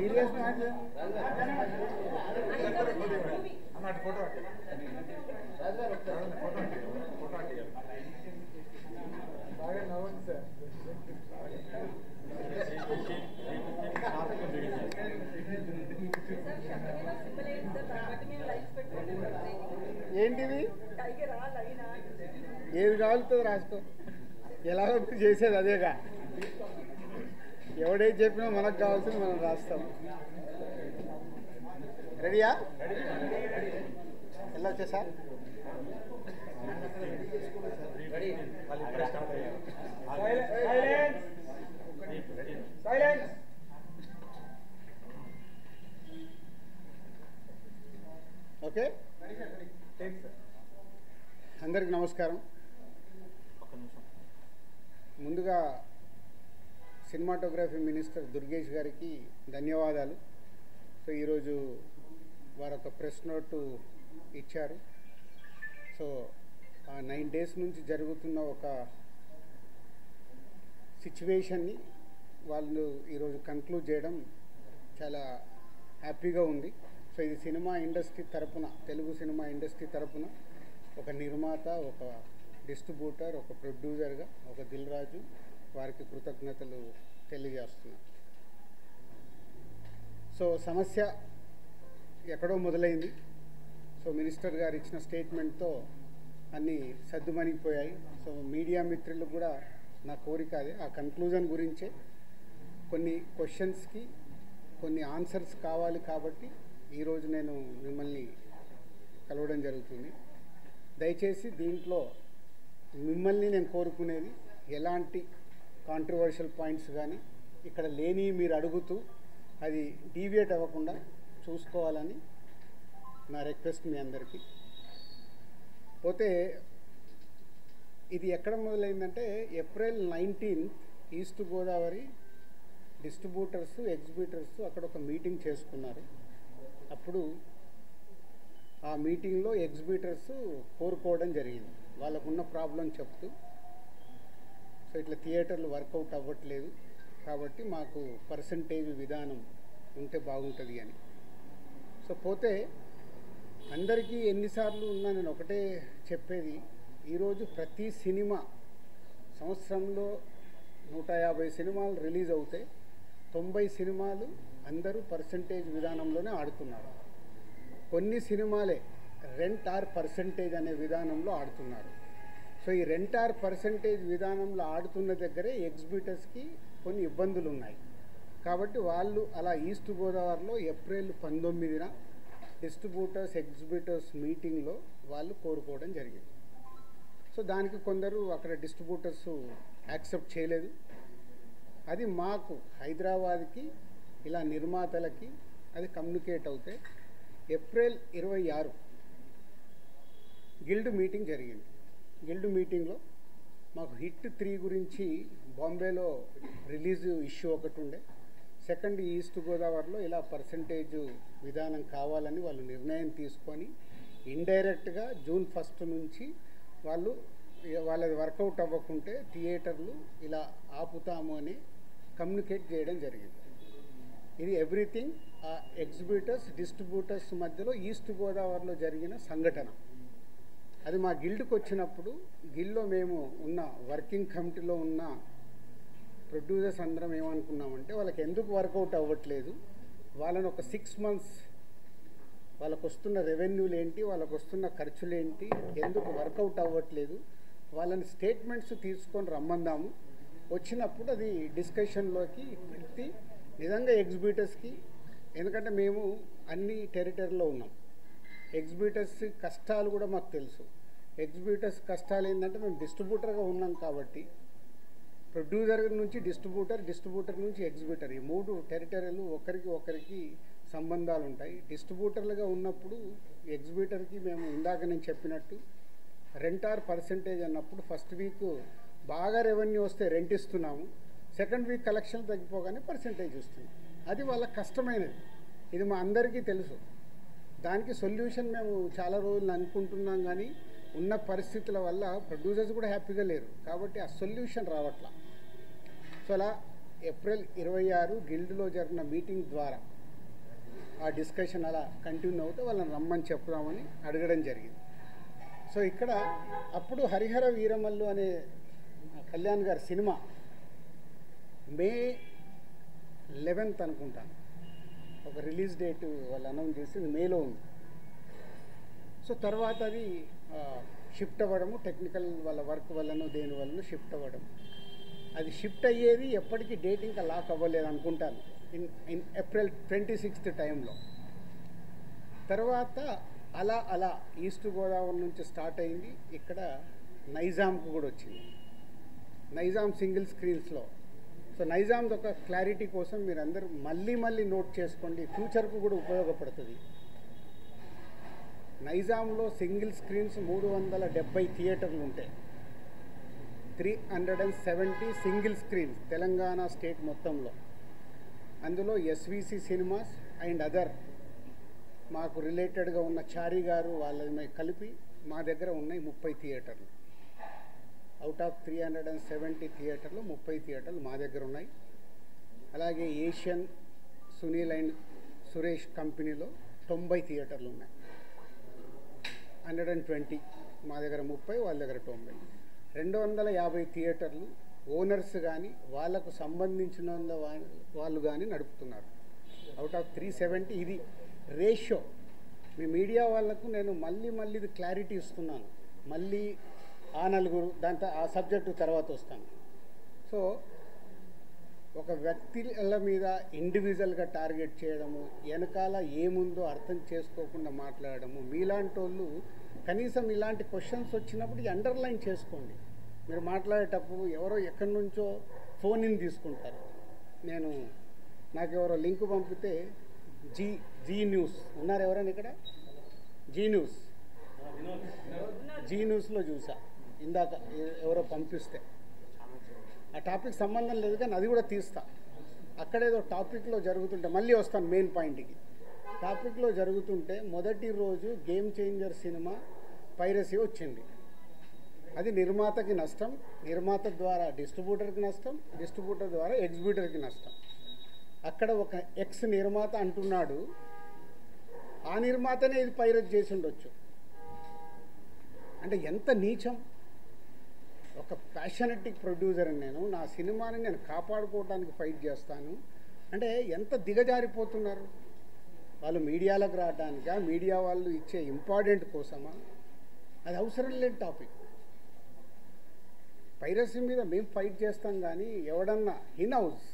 Serious match అన్నట్టు photo బాగా నవ్వండి సార్. ఏంటిది ఏది కావాలుతుంది రాసుకో, ఎలా చేసేది అదేగా. ఎవడేది చెప్పినా మనకు కావాల్సింది మనం రాస్తాం. రెడీయా? ఎలా వచ్చేసా? ఓకే, అందరికి నమస్కారం. ముందుగా సినిమాటోగ్రఫీ మినిస్టర్ దుర్గేష్ గారికి ధన్యవాదాలు. సో ఈరోజు వారు ఒక ప్రెస్ నోటు ఇచ్చారు. సో ఆ 9 days నుంచి జరుగుతున్న ఒక సిచ్యువేషన్ని వాళ్ళు ఈరోజు కన్క్లూడ్ చేయడం చాలా హ్యాపీగా ఉంది. సో ఇది సినిమా ఇండస్ట్రీ తరపున, తెలుగు సినిమా ఇండస్ట్రీ తరపున ఒక నిర్మాత, ఒక డిస్ట్రిబ్యూటర్, ఒక ప్రొడ్యూసర్గా ఒక దిల్ రాజు వారికి కృతజ్ఞతలు తెలియజేస్తున్నాను. సో సమస్య ఎక్కడో మొదలైంది. సో మినిస్టర్ గారు ఇచ్చిన స్టేట్మెంట్తో అన్నీ సద్దుమణిగిపోయాయి. సో మీడియా మిత్రులు కూడా నా కోరిక అదే, ఆ కన్క్లూజన్ గురించే కొన్ని క్వశ్చన్స్కి కొన్ని ఆన్సర్స్ కావాలి కాబట్టి ఈరోజు నేను మిమ్మల్ని కలవడం జరుగుతుంది. దయచేసి దీంట్లో మిమ్మల్ని నేను కోరుకునేది ఎలాంటి కాంట్రవర్షియల్ పాయింట్స్ కానీ ఇక్కడ లేని మీరు అడుగుతూ అది డీవియేట్ అవ్వకుండా చూసుకోవాలని నా రిక్వెస్ట్ మీ అందరికీ. పోతే ఇది ఎక్కడ మొదలైందంటే April 19 east Godavari distributors, exhibitors అక్కడ ఒక మీటింగ్ చేసుకున్నారు. అప్పుడు ఆ మీటింగ్లో ఎగ్జిబిటర్స్ కోరుకోవడం జరిగింది, వాళ్ళకున్న ప్రాబ్లం చెప్తూ. సో ఇట్లా థియేటర్లు వర్కౌట్ అవ్వట్లేదు కాబట్టి మాకు పర్సంటేజ్ విధానం ఉంటే బాగుంటుంది అని. సో పోతే అందరికీ ఎన్నిసార్లు ఉన్నా నేను ఒకటే చెప్పేది, ఈరోజు ప్రతి సినిమా సంవత్సరంలో 150 సినిమాలు రిలీజ్ అవుతాయి, 90 సినిమాలు అందరూ పర్సంటేజ్ విధానంలోనే ఆడుతున్నారు. కొన్ని సినిమాలే రెంట్ ఆర్ పర్సంటేజ్ అనే విధానంలో ఆడుతున్నారు. సో ఈ రెంట్ ఆర్ పర్సంటేజ్ విధానంలో ఆడుతున్న దగ్గరే ఎగ్జిబిటర్స్కి కొన్ని ఇబ్బందులు ఉన్నాయి. కాబట్టి వాళ్ళు అలా ఈస్ట్ గోదావరిలో April 19 డిస్ట్రిబ్యూటర్స్, ఎగ్జిబిటర్స్ మీటింగ్లో వాళ్ళు కోరుకోవడం జరిగింది. సో దానికి కొందరు అక్కడ డిస్ట్రిబ్యూటర్స్ యాక్సెప్ట్ చేయలేదు. అది మాకు హైదరాబాద్కి ఇలా నిర్మాతలకి అది కమ్యూనికేట్ అవుతే April 26 గిల్డ్ మీటింగ్ జరిగింది. గిల్డ్ మీటింగ్లో మాకు హిట్ 3 గురించి బాంబేలో రిలీజ్ ఇష్యూ ఒకటి ఉండే, సెకండ్ ఈస్ట్ గోదావరిలో ఇలా పర్సంటేజ్ విధానం కావాలని వాళ్ళు నిర్ణయం తీసుకొని ఇండైరెక్ట్గా June 1 నుంచి వాళ్ళది వర్కౌట్ అవ్వకుంటే థియేటర్లు ఇలా ఆపుతాము అని కమ్యూనికేట్ చేయడం జరిగింది. ఇది ఎవ్రీథింగ్ ఆ ఎగ్జిబిటర్స్, డిస్ట్రిబ్యూటర్స్ మధ్యలో ఈస్ట్ గోదావరిలో జరిగిన సంఘటన. అది మా గిల్డ్కి వచ్చినప్పుడు గిల్డ్లో మేము ఉన్న వర్కింగ్ కమిటీలో ఉన్న ప్రొడ్యూసర్స్ అందరం ఏమనుకున్నామంటే వాళ్ళకి ఎందుకు వర్కౌట్ అవ్వట్లేదు, వాళ్ళని ఒక 6 months వాళ్ళకు వస్తున్న రెవెన్యూలు ఏంటి, వాళ్ళకు వస్తున్న ఖర్చులు ఏంటి, ఎందుకు వర్కౌట్ అవ్వట్లేదు, వాళ్ళని స్టేట్మెంట్స్ తీసుకొని రమ్మందాము. వచ్చినప్పుడు అది డిస్కషన్లోకి పెట్టి నిజంగా ఎగ్జిబిటర్స్కి, ఎందుకంటే మేము అన్ని టెరిటరీలో ఉన్నాం, ఎగ్జిబిటర్స్ కష్టాలు కూడా మాకు తెలుసు. ఎగ్జిబిటర్స్ కష్టాలు ఏంటంటే మేము డిస్ట్రిబ్యూటర్గా ఉన్నాం కాబట్టి ప్రొడ్యూసర్ నుంచి డిస్ట్రిబ్యూటర్, డిస్ట్రిబ్యూటర్ నుంచి ఎగ్జిబిటర్, ఈ 3 టెరిటరీలు ఒకరికి సంబంధాలు ఉంటాయి. డిస్ట్రిబ్యూటర్లుగా ఉన్నప్పుడు ఎగ్జిబిటర్కి మేము ఇందాక నేను చెప్పినట్టు రెంట్ ఆర్ పర్సంటేజ్ అన్నప్పుడు ఫస్ట్ వీక్ బాగా రెవెన్యూ వస్తే రెంట్ ఇస్తున్నాము, సెకండ్ వీక్ కలెక్షన్ తగ్గిపోగానే పర్సంటేజ్ ఇస్తున్నాం. అది వాళ్ళ కష్టమైనది, ఇది మా అందరికీ తెలుసు. దానికి సొల్యూషన్ మేము చాలా రోజులు అనుకుంటున్నాం కానీ ఉన్న పరిస్థితుల వల్ల ప్రొడ్యూసర్స్ కూడా హ్యాపీగా లేరు కాబట్టి ఆ సొల్యూషన్ రావట్లా. సో అలా April 26 గిల్డ్లో జరిగిన మీటింగ్ ద్వారా ఆ డిస్కషన్ అలా కంటిన్యూ అవుతే వాళ్ళని రమ్మని చెప్దామని అడగడం జరిగింది. సో ఇక్కడ అప్పుడు హరిహర వీరమల్లు అనే కళ్యాణ్ గారి సినిమా మే 11th అనుకుంటాను ఒక రిలీజ్ డేట్ వాళ్ళు అనౌన్స్ చేసి మేలో ఉంది. సో తర్వాత అది షిఫ్ట్ అవ్వడము, టెక్నికల్ వాళ్ళ వర్క్ వల్లనో దేని వలన షిఫ్ట్ అవ్వడం, అది షిఫ్ట్ అయ్యేది ఎప్పటికీ డేట్ ఇంకా లాక్ అవ్వలేదు అనుకుంటాను, ఇన్ ఏప్రిల్ 26th టైంలో. తర్వాత అలా ఈస్ట్ గోదావరి నుంచి స్టార్ట్ అయింది, ఇక్కడ నైజాంకు కూడా వచ్చింది, నైజాం సింగిల్ స్క్రీన్స్లో. సో నైజాంది ఒక క్లారిటీ కోసం మీరు అందరూ మళ్ళీ నోట్ చేసుకోండి, ఫ్యూచర్కు కూడా ఉపయోగపడుతుంది. నైజాంలో సింగిల్ స్క్రీన్స్ 370 థియేటర్లు ఉంటాయి, 370 సింగిల్ స్క్రీన్స్ తెలంగాణ స్టేట్ మొత్తంలో. అందులో ఎస్విసి సినిమాస్ అండ్ అదర్ మాకు రిలేటెడ్గా ఉన్న చారి గారు వాళ్ళని కలిపి మా దగ్గర ఉన్నాయి 30 థియేటర్లు. అవుట్ ఆఫ్ 370 థియేటర్లు 30 థియేటర్లు మా దగ్గర ఉన్నాయి. అలాగే ఏషియన్ సునీల్ అండ్ సురేష్ కంపెనీలో 90 థియేటర్లు ఉన్నాయి, 120 మా దగ్గర 30, వాళ్ళ దగ్గర 90, 250 థియేటర్లు ఓనర్స్ కానీ వాళ్ళకు సంబంధించిన వాళ్ళు కానీ నడుపుతున్నారు. అవుట్ ఆఫ్ 370 ఇది రేషియో. మీ మీడియా వాళ్ళకు నేను మళ్ళీ ఇది క్లారిటీ ఇస్తున్నాను, మళ్ళీ ఆ నలుగురు దాంతో ఆ సబ్జెక్టు తర్వాత వస్తాను. సో ఒక వ్యక్తుల మీద ఇండివిజువల్గా టార్గెట్ చేయడము, వెనకాల ఏముందో అర్థం చేసుకోకుండా మాట్లాడము, మీలాంటి వాళ్ళు కనీసం ఇలాంటి క్వశ్చన్స్ వచ్చినప్పుడు అండర్లైన్ చేసుకోండి. మీరు మాట్లాడేటప్పుడు ఎవరో ఎక్కడి నుంచో ఫోన్ ఇన్ తీసుకుంటారు. నాకు ఎవరో లింక్ పంపితే జీ న్యూస్ ఉన్నారు ఎవరైనా ఇక్కడ, జీ న్యూస్లో చూసా ఇందాక ఎవరో పంపిస్తే. ఆ టాపిక్ సంబంధం లేదు కానీ అది కూడా తీస్తా. అక్కడేదో టాపిక్లో జరుగుతుంటే మళ్ళీ వస్తాను మెయిన్ పాయింట్కి. టాపిక్లో జరుగుతుంటే మొదటి రోజు గేమ్ చేంజర్ సినిమా పైరసీ వచ్చింది. అది నిర్మాతకి నష్టం, నిర్మాత ద్వారా డిస్ట్రిబ్యూటర్కి నష్టం, డిస్ట్రిబ్యూటర్ ద్వారా ఎగ్జిబ్యూటర్కి నష్టం. అక్కడ ఒక ఎక్స్ నిర్మాత అంటున్నాడు, ఆ నిర్మాతనే ఇది పైరసీ చేసి ఉండొచ్చు. అంటే ఎంత నీచం. ఒక ప్యాషనెటిక్ ప్రొడ్యూసర్ నేను, నా సినిమాని నేను కాపాడుకోవడానికి ఫైట్ చేస్తాను అంటే ఎంత దిగజారిపోతున్నారు వాళ్ళు. మీడియాలకు రావడానికా, మీడియా వాళ్ళు ఇచ్చే ఇంపార్టెంట్ కోసమా? అది అవసరం లేని టాపిక్. పైరసీ మీద మేము ఫైట్ చేస్తాం కానీ ఎవడన్నా హౌస్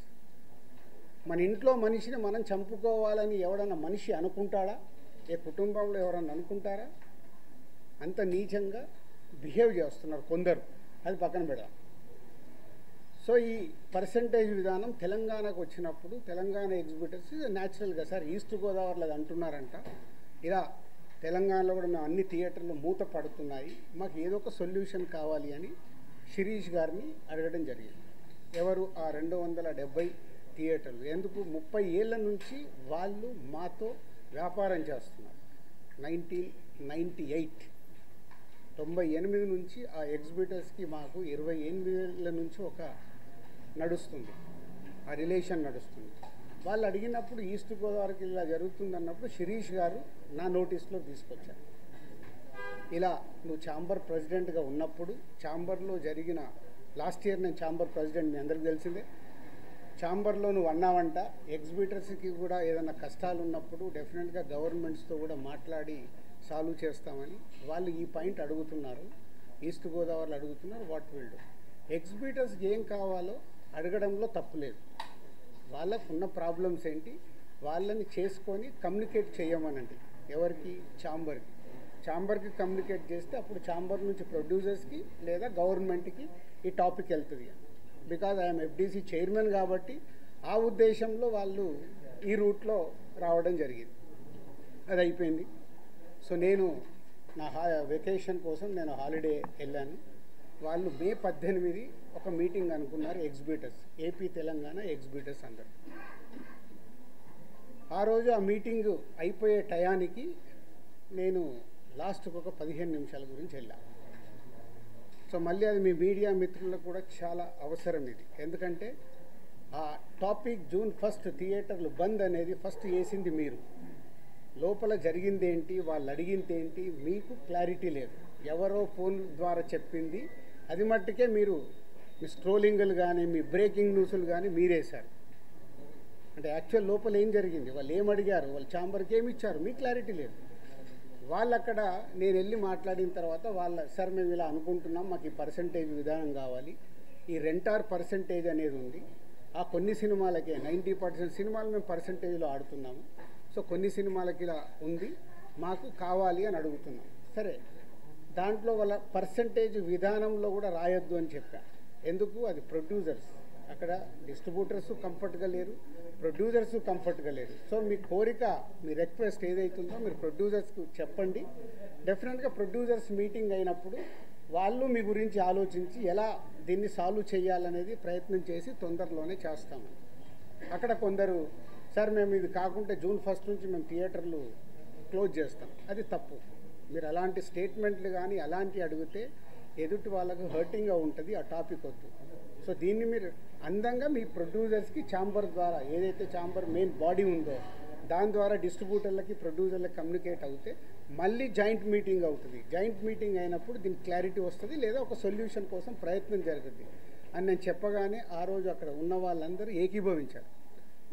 మన ఇంట్లో మనిషిని మనం చంపుకోవాలని ఎవడన్నా మనిషి అనుకుంటాడా? ఏ కుటుంబంలో ఎవరన్నా అనుకుంటారా? అంత నీచంగా బిహేవ్ చేస్తున్నారు కొందరు, అది పక్కన పెడదాం. సో ఈ పర్సంటేజ్ విధానం తెలంగాణకు వచ్చినప్పుడు తెలంగాణ ఎగ్జిబిటర్స్ న్యాచురల్గా సార్ ఈస్ట్ గోదావరిలో అది అంటున్నారంట, ఇలా తెలంగాణలో కూడా మేము అన్ని థియేటర్లు మూత పడుతున్నాయి, మాకు ఏదో ఒక సొల్యూషన్ కావాలి అని శిరీష్ గారిని అడగడం జరిగింది. ఎవరు ఆ 270 థియేటర్లు? ఎందుకు 30 ఏళ్ళ నుంచి వాళ్ళు మాతో వ్యాపారం చేస్తున్నారు. 98 నుంచి ఆ ఎగ్జిబిటర్స్కి మాకు 28 ఏళ్ళ నుంచి ఒక నడుస్తుంది, ఆ రిలేషన్ నడుస్తుంది. వాళ్ళు అడిగినప్పుడు ఈస్ట్ గోదావరికి ఇలా జరుగుతుంది అన్నప్పుడు శిరీష్ గారు నా నోటీస్లో తీసుకొచ్చారు. ఇలా నువ్వు ఛాంబర్ ప్రెసిడెంట్గా ఉన్నప్పుడు ఛాంబర్లో జరిగిన లాస్ట్ ఇయర్ నేను ఛాంబర్ ప్రెసిడెంట్, మీ అందరికీ తెలిసిందే. ఛాంబర్లో నువ్వు అన్నావంట ఎగ్జిబిటర్స్కి కూడా ఏదైనా కష్టాలు ఉన్నప్పుడు డెఫినెట్గా గవర్నమెంట్స్తో కూడా మాట్లాడి సాల్వ్ చేస్తామని వాళ్ళు ఈ పాయింట్ అడుగుతున్నారు. ఈస్ట్ గోదావరిలో అడుగుతున్నారు, వాట్ విల్ డూ. ఎగ్జిబిటర్స్కి ఏం కావాలో అడగడంలో తప్పులేదు. వాళ్ళకు ఉన్న ప్రాబ్లమ్స్ ఏంటి వాళ్ళని చేసుకొని కమ్యూనికేట్ చేయమనండి. ఎవరికి? ఛాంబర్కి కమ్యూనికేట్ చేస్తే అప్పుడు ఛాంబర్ నుంచి ప్రొడ్యూసర్స్కి లేదా గవర్నమెంట్కి ఈ టాపిక్ వెళ్తుంది. బికాజ్ ఐఎమ్ ఎఫ్డీసీ చైర్మన్ కాబట్టి ఆ ఉద్దేశంలో వాళ్ళు ఈ రూట్లో రావడం జరిగింది. అది అయిపోయింది. సో నేను నా వెకేషన్ కోసం నేను హాలిడే వెళ్ళాను. వాళ్ళు మే 18 ఒక మీటింగ్ అనుకున్నారు ఎగ్జిబిటర్స్, ఏపీ తెలంగాణ ఎగ్జిబిటర్స్ అందరు. ఆ రోజు ఆ మీటింగ్ అయిపోయే టయానికి నేను లాస్ట్కి ఒక 15 నిమిషాల గురించి వెళ్ళాను. సో మళ్ళీ అది మీ మీడియా మిత్రులకు కూడా చాలా అవసరం ఇది. ఎందుకంటే ఆ టాపిక్ June 1 థియేటర్లు బంద్ అనేది ఫస్ట్ వేసింది మీరు. లోపల జరిగింది ఏంటి, వాళ్ళు అడిగింది ఏంటి, మీకు క్లారిటీ లేదు. ఎవరో ఫోన్ ద్వారా చెప్పింది అది మట్టుకే మీరు మీ స్ట్రోలింగ్లు కానీ మీ బ్రేకింగ్ న్యూస్లు కానీ మీరేశారు. అంటే యాక్చువల్ లోపల ఏం జరిగింది, వాళ్ళు ఏం అడిగారు, వాళ్ళు ఛాంబర్కి ఏమి ఇచ్చారు, మీకు క్లారిటీ లేదు. వాళ్ళు అక్కడ నేను వెళ్ళి మాట్లాడిన తర్వాత సార్ మేము ఇలా అనుకుంటున్నాం, మాకు ఈ పర్సంటేజ్ విధానం కావాలి, ఈ రెంటార్ పర్సంటేజ్ అనేది ఉంది, ఆ కొన్ని సినిమాలకే 90% సినిమాలు మేము పర్సంటేజ్లో ఆడుతున్నాము, సో కొన్ని సినిమాలకి ఇలా ఉంది, మాకు కావాలి అని అడుగుతున్నాం. సరే, దాంట్లో వాళ్ళ పర్సంటేజ్ విధానంలో కూడా రాయొద్దు అని చెప్పా. ఎందుకు, అది ప్రొడ్యూసర్స్, అక్కడ డిస్ట్రిబ్యూటర్స్ కంఫర్ట్గా లేరు, ప్రొడ్యూసర్స్ కంఫర్ట్గా లేరు. సో మీ కోరిక, మీ రిక్వెస్ట్ ఏదైతుందో మీరు ప్రొడ్యూసర్స్కి చెప్పండి. డెఫినెట్గా ప్రొడ్యూసర్స్ మీటింగ్ అయినప్పుడు వాళ్ళు మీ గురించి ఆలోచించి ఎలా దీన్ని సాల్వ్ చేయాలనేది ప్రయత్నం చేసి తొందరలోనే చేస్తాము. అక్కడ కొందరు సార్ మేము ఇది కాకుంటే జూన్ 1 నుంచి మేము థియేటర్లు క్లోజ్ చేస్తాం, అది తప్పు. మీరు అలాంటి స్టేట్మెంట్లు కానీ అలాంటివి అడిగితే ఎదుటి వాళ్ళకు హర్టింగ్గా ఉంటుంది, ఆ టాపిక్ వద్దు. సో దీన్ని మీరు అందంగా మీ ప్రొడ్యూసర్స్కి ఛాంబర్ ద్వారా, ఏదైతే ఛాంబర్ మెయిన్ బాడీ ఉందో దాని ద్వారా డిస్ట్రిబ్యూటర్లకి ప్రొడ్యూసర్లకు కమ్యూనికేట్ అవుతే మళ్ళీ జాయింట్ మీటింగ్ అవుతుంది. జాయింట్ మీటింగ్ అయినప్పుడు దీనికి క్లారిటీ వస్తుంది, లేదా ఒక సొల్యూషన్ కోసం ప్రయత్నం జరుగుతుంది అని నేను చెప్పగానే ఆ రోజు అక్కడ ఉన్న వాళ్ళందరూ ఏకీభవించారు.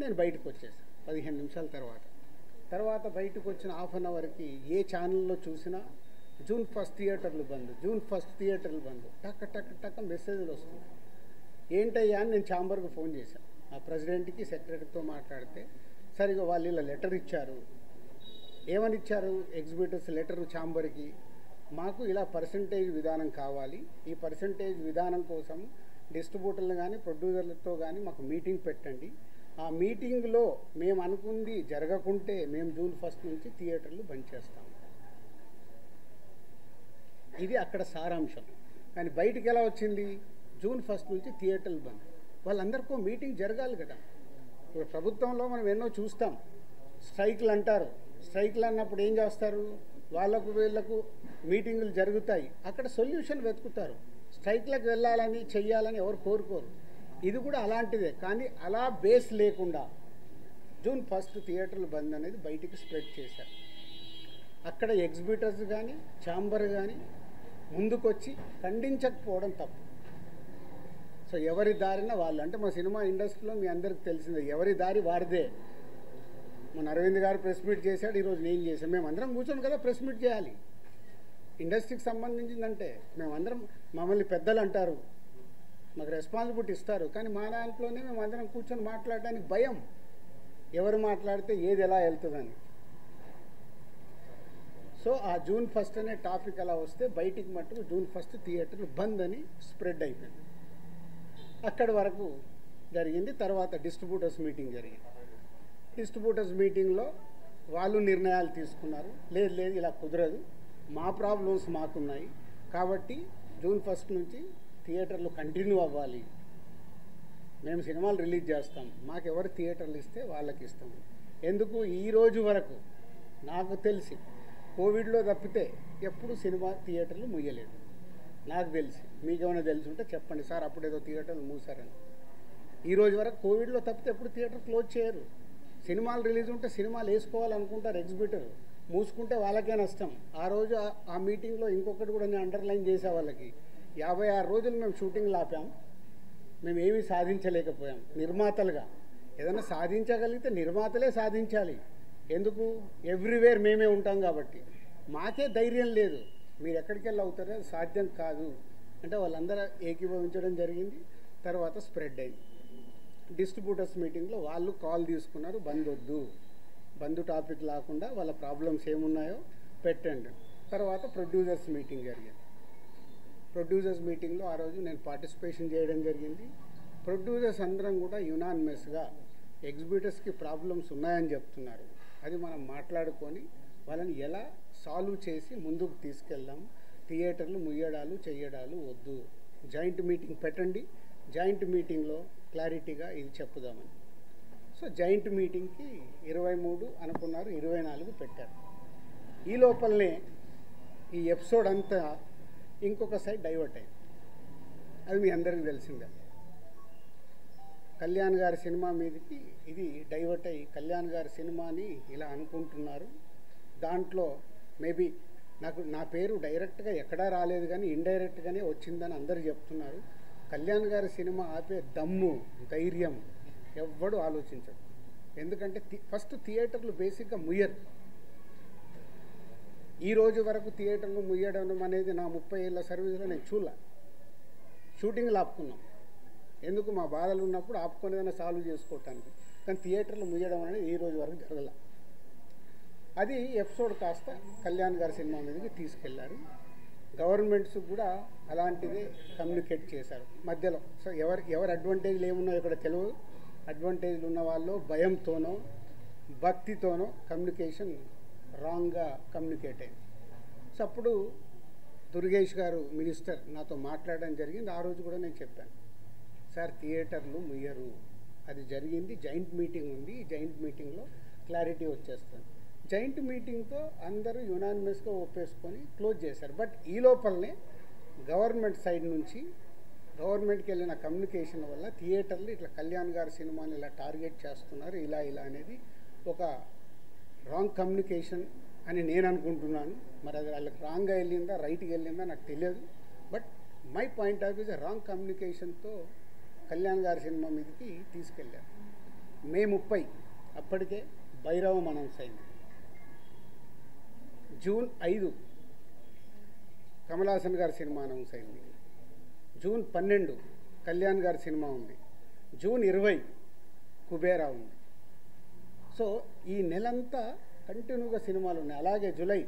నేను బయటకు వచ్చేసాను 15 నిమిషాల తర్వాత బయటకు వచ్చిన హాఫ్ అన్ అవర్కి ఏ ఛానల్లో చూసినా జూన్ 1 థియేటర్లు బంద్, జూన్ 1 థియేటర్లు బంద్, టక్క మెసేజ్లు వస్తున్నాయి. ఏంటయ్యా అని నేను ఛాంబర్కి ఫోన్ చేశాను. ఆ ప్రెసిడెంట్కి సెక్రటరీతో మాట్లాడితే సరిగా వాళ్ళు ఇలా లెటర్ ఇచ్చారు. ఏమని ఇచ్చారు, ఎగ్జిబిటర్స్ లెటర్ ఛాంబర్కి, మాకు ఇలా పర్సంటేజ్ విధానం కావాలి, ఈ పర్సంటేజ్ విధానం కోసం డిస్ట్రిబ్యూటర్లు కానీ ప్రొడ్యూసర్లతో కానీ మాకు మీటింగ్ పెట్టండి, ఆ మీటింగ్లో మేము అనుకుంది జరగకుంటే మేము జూన్ 1 నుంచి థియేటర్లు బంద్ చేస్తాము. ఇది అక్కడ సారాంశం. కానీ బయటికి ఎలా వచ్చింది, జూన్ 1 నుంచి థియేటర్లు బంద్. వాళ్ళందరికీ మీటింగ్ జరగాలి కదా. ఇప్పుడు ప్రభుత్వంలో మనం ఎన్నో చూస్తాం, స్ట్రైక్లు అంటారు. స్ట్రైక్లు అన్నప్పుడు ఏం చేస్తారు, వాళ్ళకు వీళ్ళకు మీటింగులు జరుగుతాయి, అక్కడ సొల్యూషన్ వెతుకుతారు. స్ట్రైక్లకు వెళ్ళాలని చెయ్యాలని ఎవరు కోరుకోరు. ఇది కూడా అలాంటిదే. కానీ అలా బేస్ లేకుండా జూన్ 1 థియేటర్లు బంద్ అనేది బయటికి స్ప్రెడ్ చేశారు. అక్కడ ఎగ్జిబిటర్స్ కానీ ఛాంబర్ కానీ ముందుకొచ్చి ఖండించకపోవడం తప్పు. సో ఎవరి దారిన వాళ్ళు, అంటే మా సినిమా ఇండస్ట్రీలో మీ అందరికి తెలిసిందే, ఎవరి దారి వారిదే. మన అరవింద్ గారు ప్రెస్ మీట్ చేశాడు, ఈరోజు నేను చేశాను. మేమందరం కూర్చొని కదా ప్రెస్ మీట్ చేయాలి. ఇండస్ట్రీకి సంబంధించిందంటే మేమందరం, మమ్మల్ని పెద్దలు అంటారు, మాకు రెస్పాన్సిబిలిటీ ఇస్తారు, కానీ మా దాంట్లోనే మేమందరం కూర్చొని మాట్లాడడానికి భయం, ఎవరు మాట్లాడితే ఏది ఎలా వెళ్తుందని. సో ఆ జూన్ 1 అనే టాపిక్ అలా వస్తే బయటికి మట్టుకు జూన్ 1 థియేటర్లు బంద్ అని స్ప్రెడ్ అయిపోయింది. అక్కడి వరకు జరిగింది. తర్వాత డిస్ట్రిబ్యూటర్స్ మీటింగ్ జరిగింది. డిస్ట్రిబ్యూటర్స్ మీటింగ్లో వాళ్ళు నిర్ణయాలు తీసుకున్నారు, లేదు ఇలా కుదరదు, మా ప్రాబ్లమ్స్ మాకున్నాయి, కాబట్టి జూన్ 1 నుంచి థియేటర్లు కంటిన్యూ అవ్వాలి, మేము సినిమాలు రిలీజ్ చేస్తాం, మాకు ఎవరు థియేటర్లు ఇస్తే వాళ్ళకి ఇస్తాము. ఎందుకు, ఈ రోజు వరకు నాకు తెలిసి కోవిడ్లో తప్పితే ఎప్పుడు సినిమా థియేటర్లు ముయ్యలేదు నాకు తెలిసి. మీకేమైనా తెలిసి ఉంటే చెప్పండి సార్, అప్పుడు ఏదో థియేటర్లు మూసారని. ఈ రోజు వరకు కోవిడ్లో తప్పితే ఎప్పుడు థియేటర్ క్లోజ్ చేయరు. సినిమాలు రిలీజ్ ఉంటే సినిమాలు వేసుకోవాలనుకుంటారు ఎగ్జిబిటర్, మూసుకుంటే వాళ్ళకే నష్టం. ఆ రోజు ఆ మీటింగ్లో ఇంకొకటి కూడా నేను అండర్లైన్ చేసే వాళ్ళకి, 56 రోజులు మేము షూటింగ్లు ఆపాం, మేము ఏమీ సాధించలేకపోయాం. నిర్మాతలుగా ఏదైనా సాధించగలిగితే నిర్మాతలే సాధించాలి. ఎందుకు, ఎవ్రీవేర్ మేమే ఉంటాం కాబట్టి. మాకే ధైర్యం లేదు, మీరు ఎక్కడికి వెళ్ళి అవుతారో అది సాధ్యం కాదు అంటే వాళ్ళందరూ ఏకీభవించడం జరిగింది. తర్వాత స్ప్రెడ్ అయింది. డిస్ట్రిబ్యూటర్స్ మీటింగ్లో వాళ్ళు కాల్ తీసుకున్నారు, బంద్ వద్దు, బంద్ టాపిక్ లేకుండా వాళ్ళ ప్రాబ్లమ్స్ ఏమున్నాయో పెట్టండి. తర్వాత ప్రొడ్యూసర్స్ మీటింగ్ జరిగింది. ప్రొడ్యూసర్స్ మీటింగ్లో ఆ రోజు నేను పార్టిసిపేషన్ చేయడం జరిగింది. ప్రొడ్యూసర్స్ అందరం కూడా యునానిమస్గా ఎగ్జిబిటర్స్కి ప్రాబ్లమ్స్ ఉన్నాయని చెప్తున్నారు. అది మనం మాట్లాడుకొని వాళ్ళని ఎలా సాల్వ్ చేసి ముందుకు తీసుకెళ్దాం, థియేటర్లు ముయ్యడాలు చేయడాలు వద్దు, జాయింట్ మీటింగ్ పెట్టండి, జాయింట్ మీటింగ్లో క్లారిటీగా ఇది చెప్పుదామని. సో జాయింట్ మీటింగ్కి 23 అనుకున్నారు, 24 పెట్టారు. ఈ లోపలనే ఈ ఎపిసోడ్ అంతా ఇంకొక సైడ్ డైవర్ట్ అయింది. అది మీ అందరికీ తెలిసిందే. కళ్యాణ్ గారి సినిమా మీదకి ఇది డైవర్ట్ అయ్యి కళ్యాణ్ గారి సినిమాని ఇలా అనుకుంటున్నారు, దాంట్లో మేబీ నా పేరు డైరెక్ట్గా ఎక్కడా రాలేదు కానీ ఇండైరెక్ట్గానే వచ్చిందని అందరు చెప్తున్నారు. కళ్యాణ్ గారి సినిమా ఆపే దమ్ము ధైర్యం ఎవ్వడు ఆలోచించడు. ఎందుకంటే ఫస్ట్ థియేటర్లు బేసిక్గా ముయ్యరు. ఈ రోజు వరకు థియేటర్లు ముయ్యడం అనేది నా 30 ఏళ్ళ సర్వీస్లో నేను చూడలే. షూటింగ్లు ఆపుకున్నాం, ఎందుకు మా బాధలు ఉన్నప్పుడు ఆపుకునేదైనా సాల్వ్ చేసుకోవటానికి. కానీ థియేటర్లు ముయ్యడం అనేది ఈ రోజు వరకు జరగల. అది ఎపిసోడ్ కాస్త కళ్యాణ్ గారి సినిమా మీదకి తీసుకెళ్లారు. గవర్నమెంట్స్ కూడా అలాంటిదే కమ్యూనికేట్ చేశారు మధ్యలో. సో ఎవరి అడ్వాంటేజ్లు ఏమున్నాయో ఇక్కడ తెలియదు. అడ్వాంటేజ్లు ఉన్న వాళ్ళు భయంతోనో భక్తితోనో కమ్యూనికేషన్ రాంగ్గా కమ్యూనికేట్ అయింది. సో అప్పుడు దుర్గేష్ గారు మినిస్టర్ నాతో మాట్లాడడం జరిగింది. ఆ రోజు కూడా నేను చెప్పాను, సార్ థియేటర్లు ముయ్యరు, అది జరిగింది. జాయింట్ మీటింగ్ ఉంది, ఈ జాయింట్ మీటింగ్లో క్లారిటీ వచ్చేస్తుంది. జాయింట్ మీటింగ్తో అందరూ యునానిమస్గా ఒప్పేసుకొని క్లోజ్ చేశారు. బట్ ఈ లోపలనే గవర్నమెంట్ సైడ్ నుంచి గవర్నమెంట్కి వెళ్ళిన కమ్యూనికేషన్ వల్ల థియేటర్లు ఇట్లా కళ్యాణ్ గారి సినిమాని ఇలా టార్గెట్ చేస్తున్నారు, ఇలా అనేది ఒక రాంగ్ కమ్యూనికేషన్ అని నేను అనుకుంటున్నాను. మరి అది వాళ్ళకి రాంగ్గా వెళ్ళిందా రైట్గా వెళ్ళిందా నాకు తెలియదు. But my point of views wrong కమ్యూనికేషన్తో కళ్యాణ్ గారి సినిమా మీదకి తీసుకెళ్ళారు. మే 30 అప్పటికే భైరవం అనౌన్స్ అయింది. జూన్ 5 కమల్ హాసన్ గారి సినిమా అనౌన్స్ అయింది. జూన్ 12 కళ్యాణ్ గారి సినిమా ఉంది. జూన్ 20 కుబేరా ఉంది. సో ఈ నెలంతా కంటిన్యూగా సినిమాలు ఉన్నాయి. అలాగే జూలై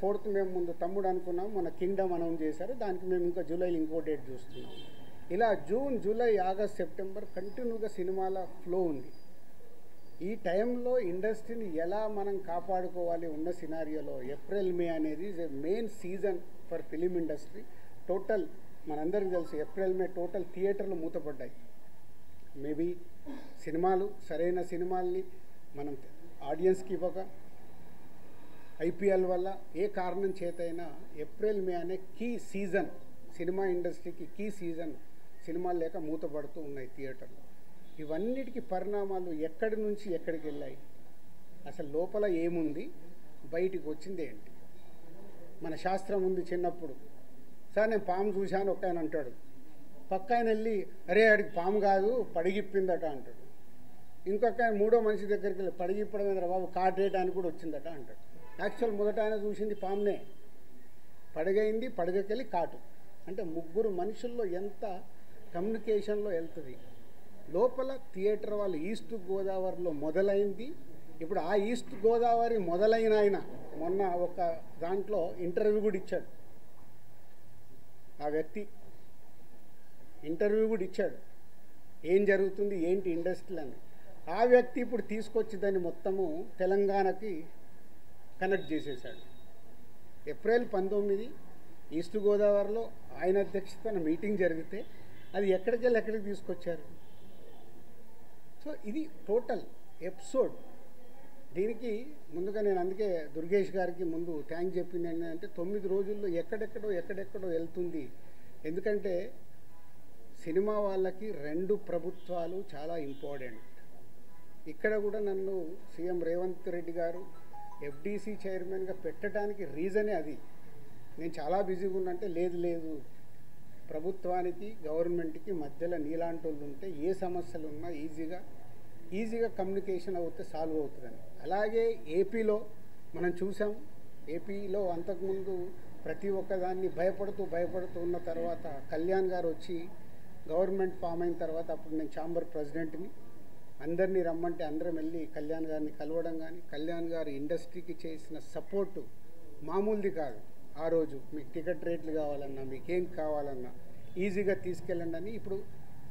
4th మేము ముందు తమ్ముడు అనుకున్నాం, మన కింగ్డమ్ అనౌన్స్ చేశారు. దానికి మేము ఇంకా జూలైలో ఇంకో డేట్ చూస్తున్నాం. ఇలా జూన్, జూలై, ఆగస్ట్, సెప్టెంబర్ కంటిన్యూగా సినిమాల ఫ్లో ఉంది. ఈ టైంలో ఇండస్ట్రీని ఎలా మనం కాపాడుకోవాలి ఉన్న సినారియోలో ఏప్రిల్ మే అనేది is a main season for film industry. Total మనందరికీ తెలుసు ఏప్రిల్ మే టోటల్ థియేటర్లు మూతపడ్డాయి. మేబీ సినిమాలు సరైన సినిమాల్ని మనం ఆడియన్స్కి ఇవ్వక, ఐపీఎల్ వల్ల ఏ కారణం చేతైనా ఏప్రిల్ మే అనే కీ సీజన్ సినిమా ఇండస్ట్రీకి కీ సీజన్ సినిమాలు లేక మూతపడుతూ ఉన్నాయి థియేటర్లు. ఇవన్నిటికీ పరిణామాలు ఎక్కడి నుంచి ఎక్కడికి వెళ్ళాయి, అసలు లోపల ఏముంది, బయటికి వచ్చింది ఏంటి? మన శాస్త్రం ఉంది. చిన్నప్పుడు సార్ నేను పాము చూశాను ఒక ఆయన అంటాడు, పక్క ఆయన వెళ్ళి అరే ఆడికి పాము కాదు పడిగిప్పిందట అంటాడు. ఇంకొక ఆయన మూడో మనిషి దగ్గరికి వెళ్ళి పడిగిప్పడం మీద బాబు కాటేయడానికి కూడా వచ్చిందట అంటాడు. యాక్చువల్ మొదట ఆయన చూసింది పామునే, పడగైంది, పడగకెళ్ళి కాటు. అంటే ముగ్గురు మనుషుల్లో ఎంత కమ్యూనికేషన్లో వెళ్తుంది. లోపల థియేటర్ వాళ్ళు ఈస్ట్ గోదావరిలో మొదలైంది. ఇప్పుడు ఆ ఈస్ట్ గోదావరి మొదలైన ఆయన మొన్న ఒక దాంట్లో ఇంటర్వ్యూ కూడా ఇచ్చాడు. ఆ వ్యక్తి ఇంటర్వ్యూ కూడా ఇచ్చాడు, ఏం జరుగుతుంది ఏంటి ఇండస్ట్రీ అని. ఆ వ్యక్తి ఇప్పుడు తీసుకొచ్చి దాన్ని మొత్తము తెలంగాణకి కనెక్ట్ చేసేసాడు. ఏప్రిల్ 19 ఈస్ట్ గోదావరిలో ఆయన అధ్యక్షతన మీటింగ్ జరిగితే అది ఎక్కడికి తీసుకొచ్చారు. సో ఇది టోటల్ ఎపిసోడ్. దీనికి ముందుగా నేను అందుకే దుర్గేష్ గారికి ముందు థ్యాంక్ చెప్పింది ఏంటంటే 9 రోజుల్లో ఎక్కడెక్కడో వెళ్తుంది. ఎందుకంటే సినిమా వాళ్ళకి 2 ప్రభుత్వాలు చాలా ఇంపార్టెంట్. ఇక్కడ కూడా నన్ను సీఎం రేవంత్ రెడ్డి గారు ఎఫ్డీసీ చైర్మన్గా పెట్టడానికి రీజనే అది. నేను చాలా బిజీగా ఉన్నంటే లేదు ప్రభుత్వానికి గవర్నమెంట్కి మధ్యలో నీలాంటి వాళ్ళు ఉంటే ఏ సమస్యలు ఉన్నా ఈజీగా కమ్యూనికేషన్ అవుతే సాల్వ్ అవుతుందని. అలాగే ఏపీలో మనం చూసాం. ఏపీలో అంతకుముందు ప్రతి ఒక్కదాన్ని భయపడుతూ ఉన్న తర్వాత కళ్యాణ్ గారు వచ్చి గవర్నమెంట్ ఫామ్ అయిన తర్వాత అప్పుడు నేను ఛాంబర్ ప్రెసిడెంట్ని, అందరినీ రమ్మంటే అందరం వెళ్ళి కళ్యాణ్ గారిని కలవడం కానీ, కళ్యాణ్ గారు ఇండస్ట్రీకి చేసిన సపోర్టు మామూలుది కాదు. ఆ రోజు మీకు టికెట్ రేట్లు కావాలన్నా, మీకేం కావాలన్నా ఈజీగా తీసుకెళ్ళండి అని. ఇప్పుడు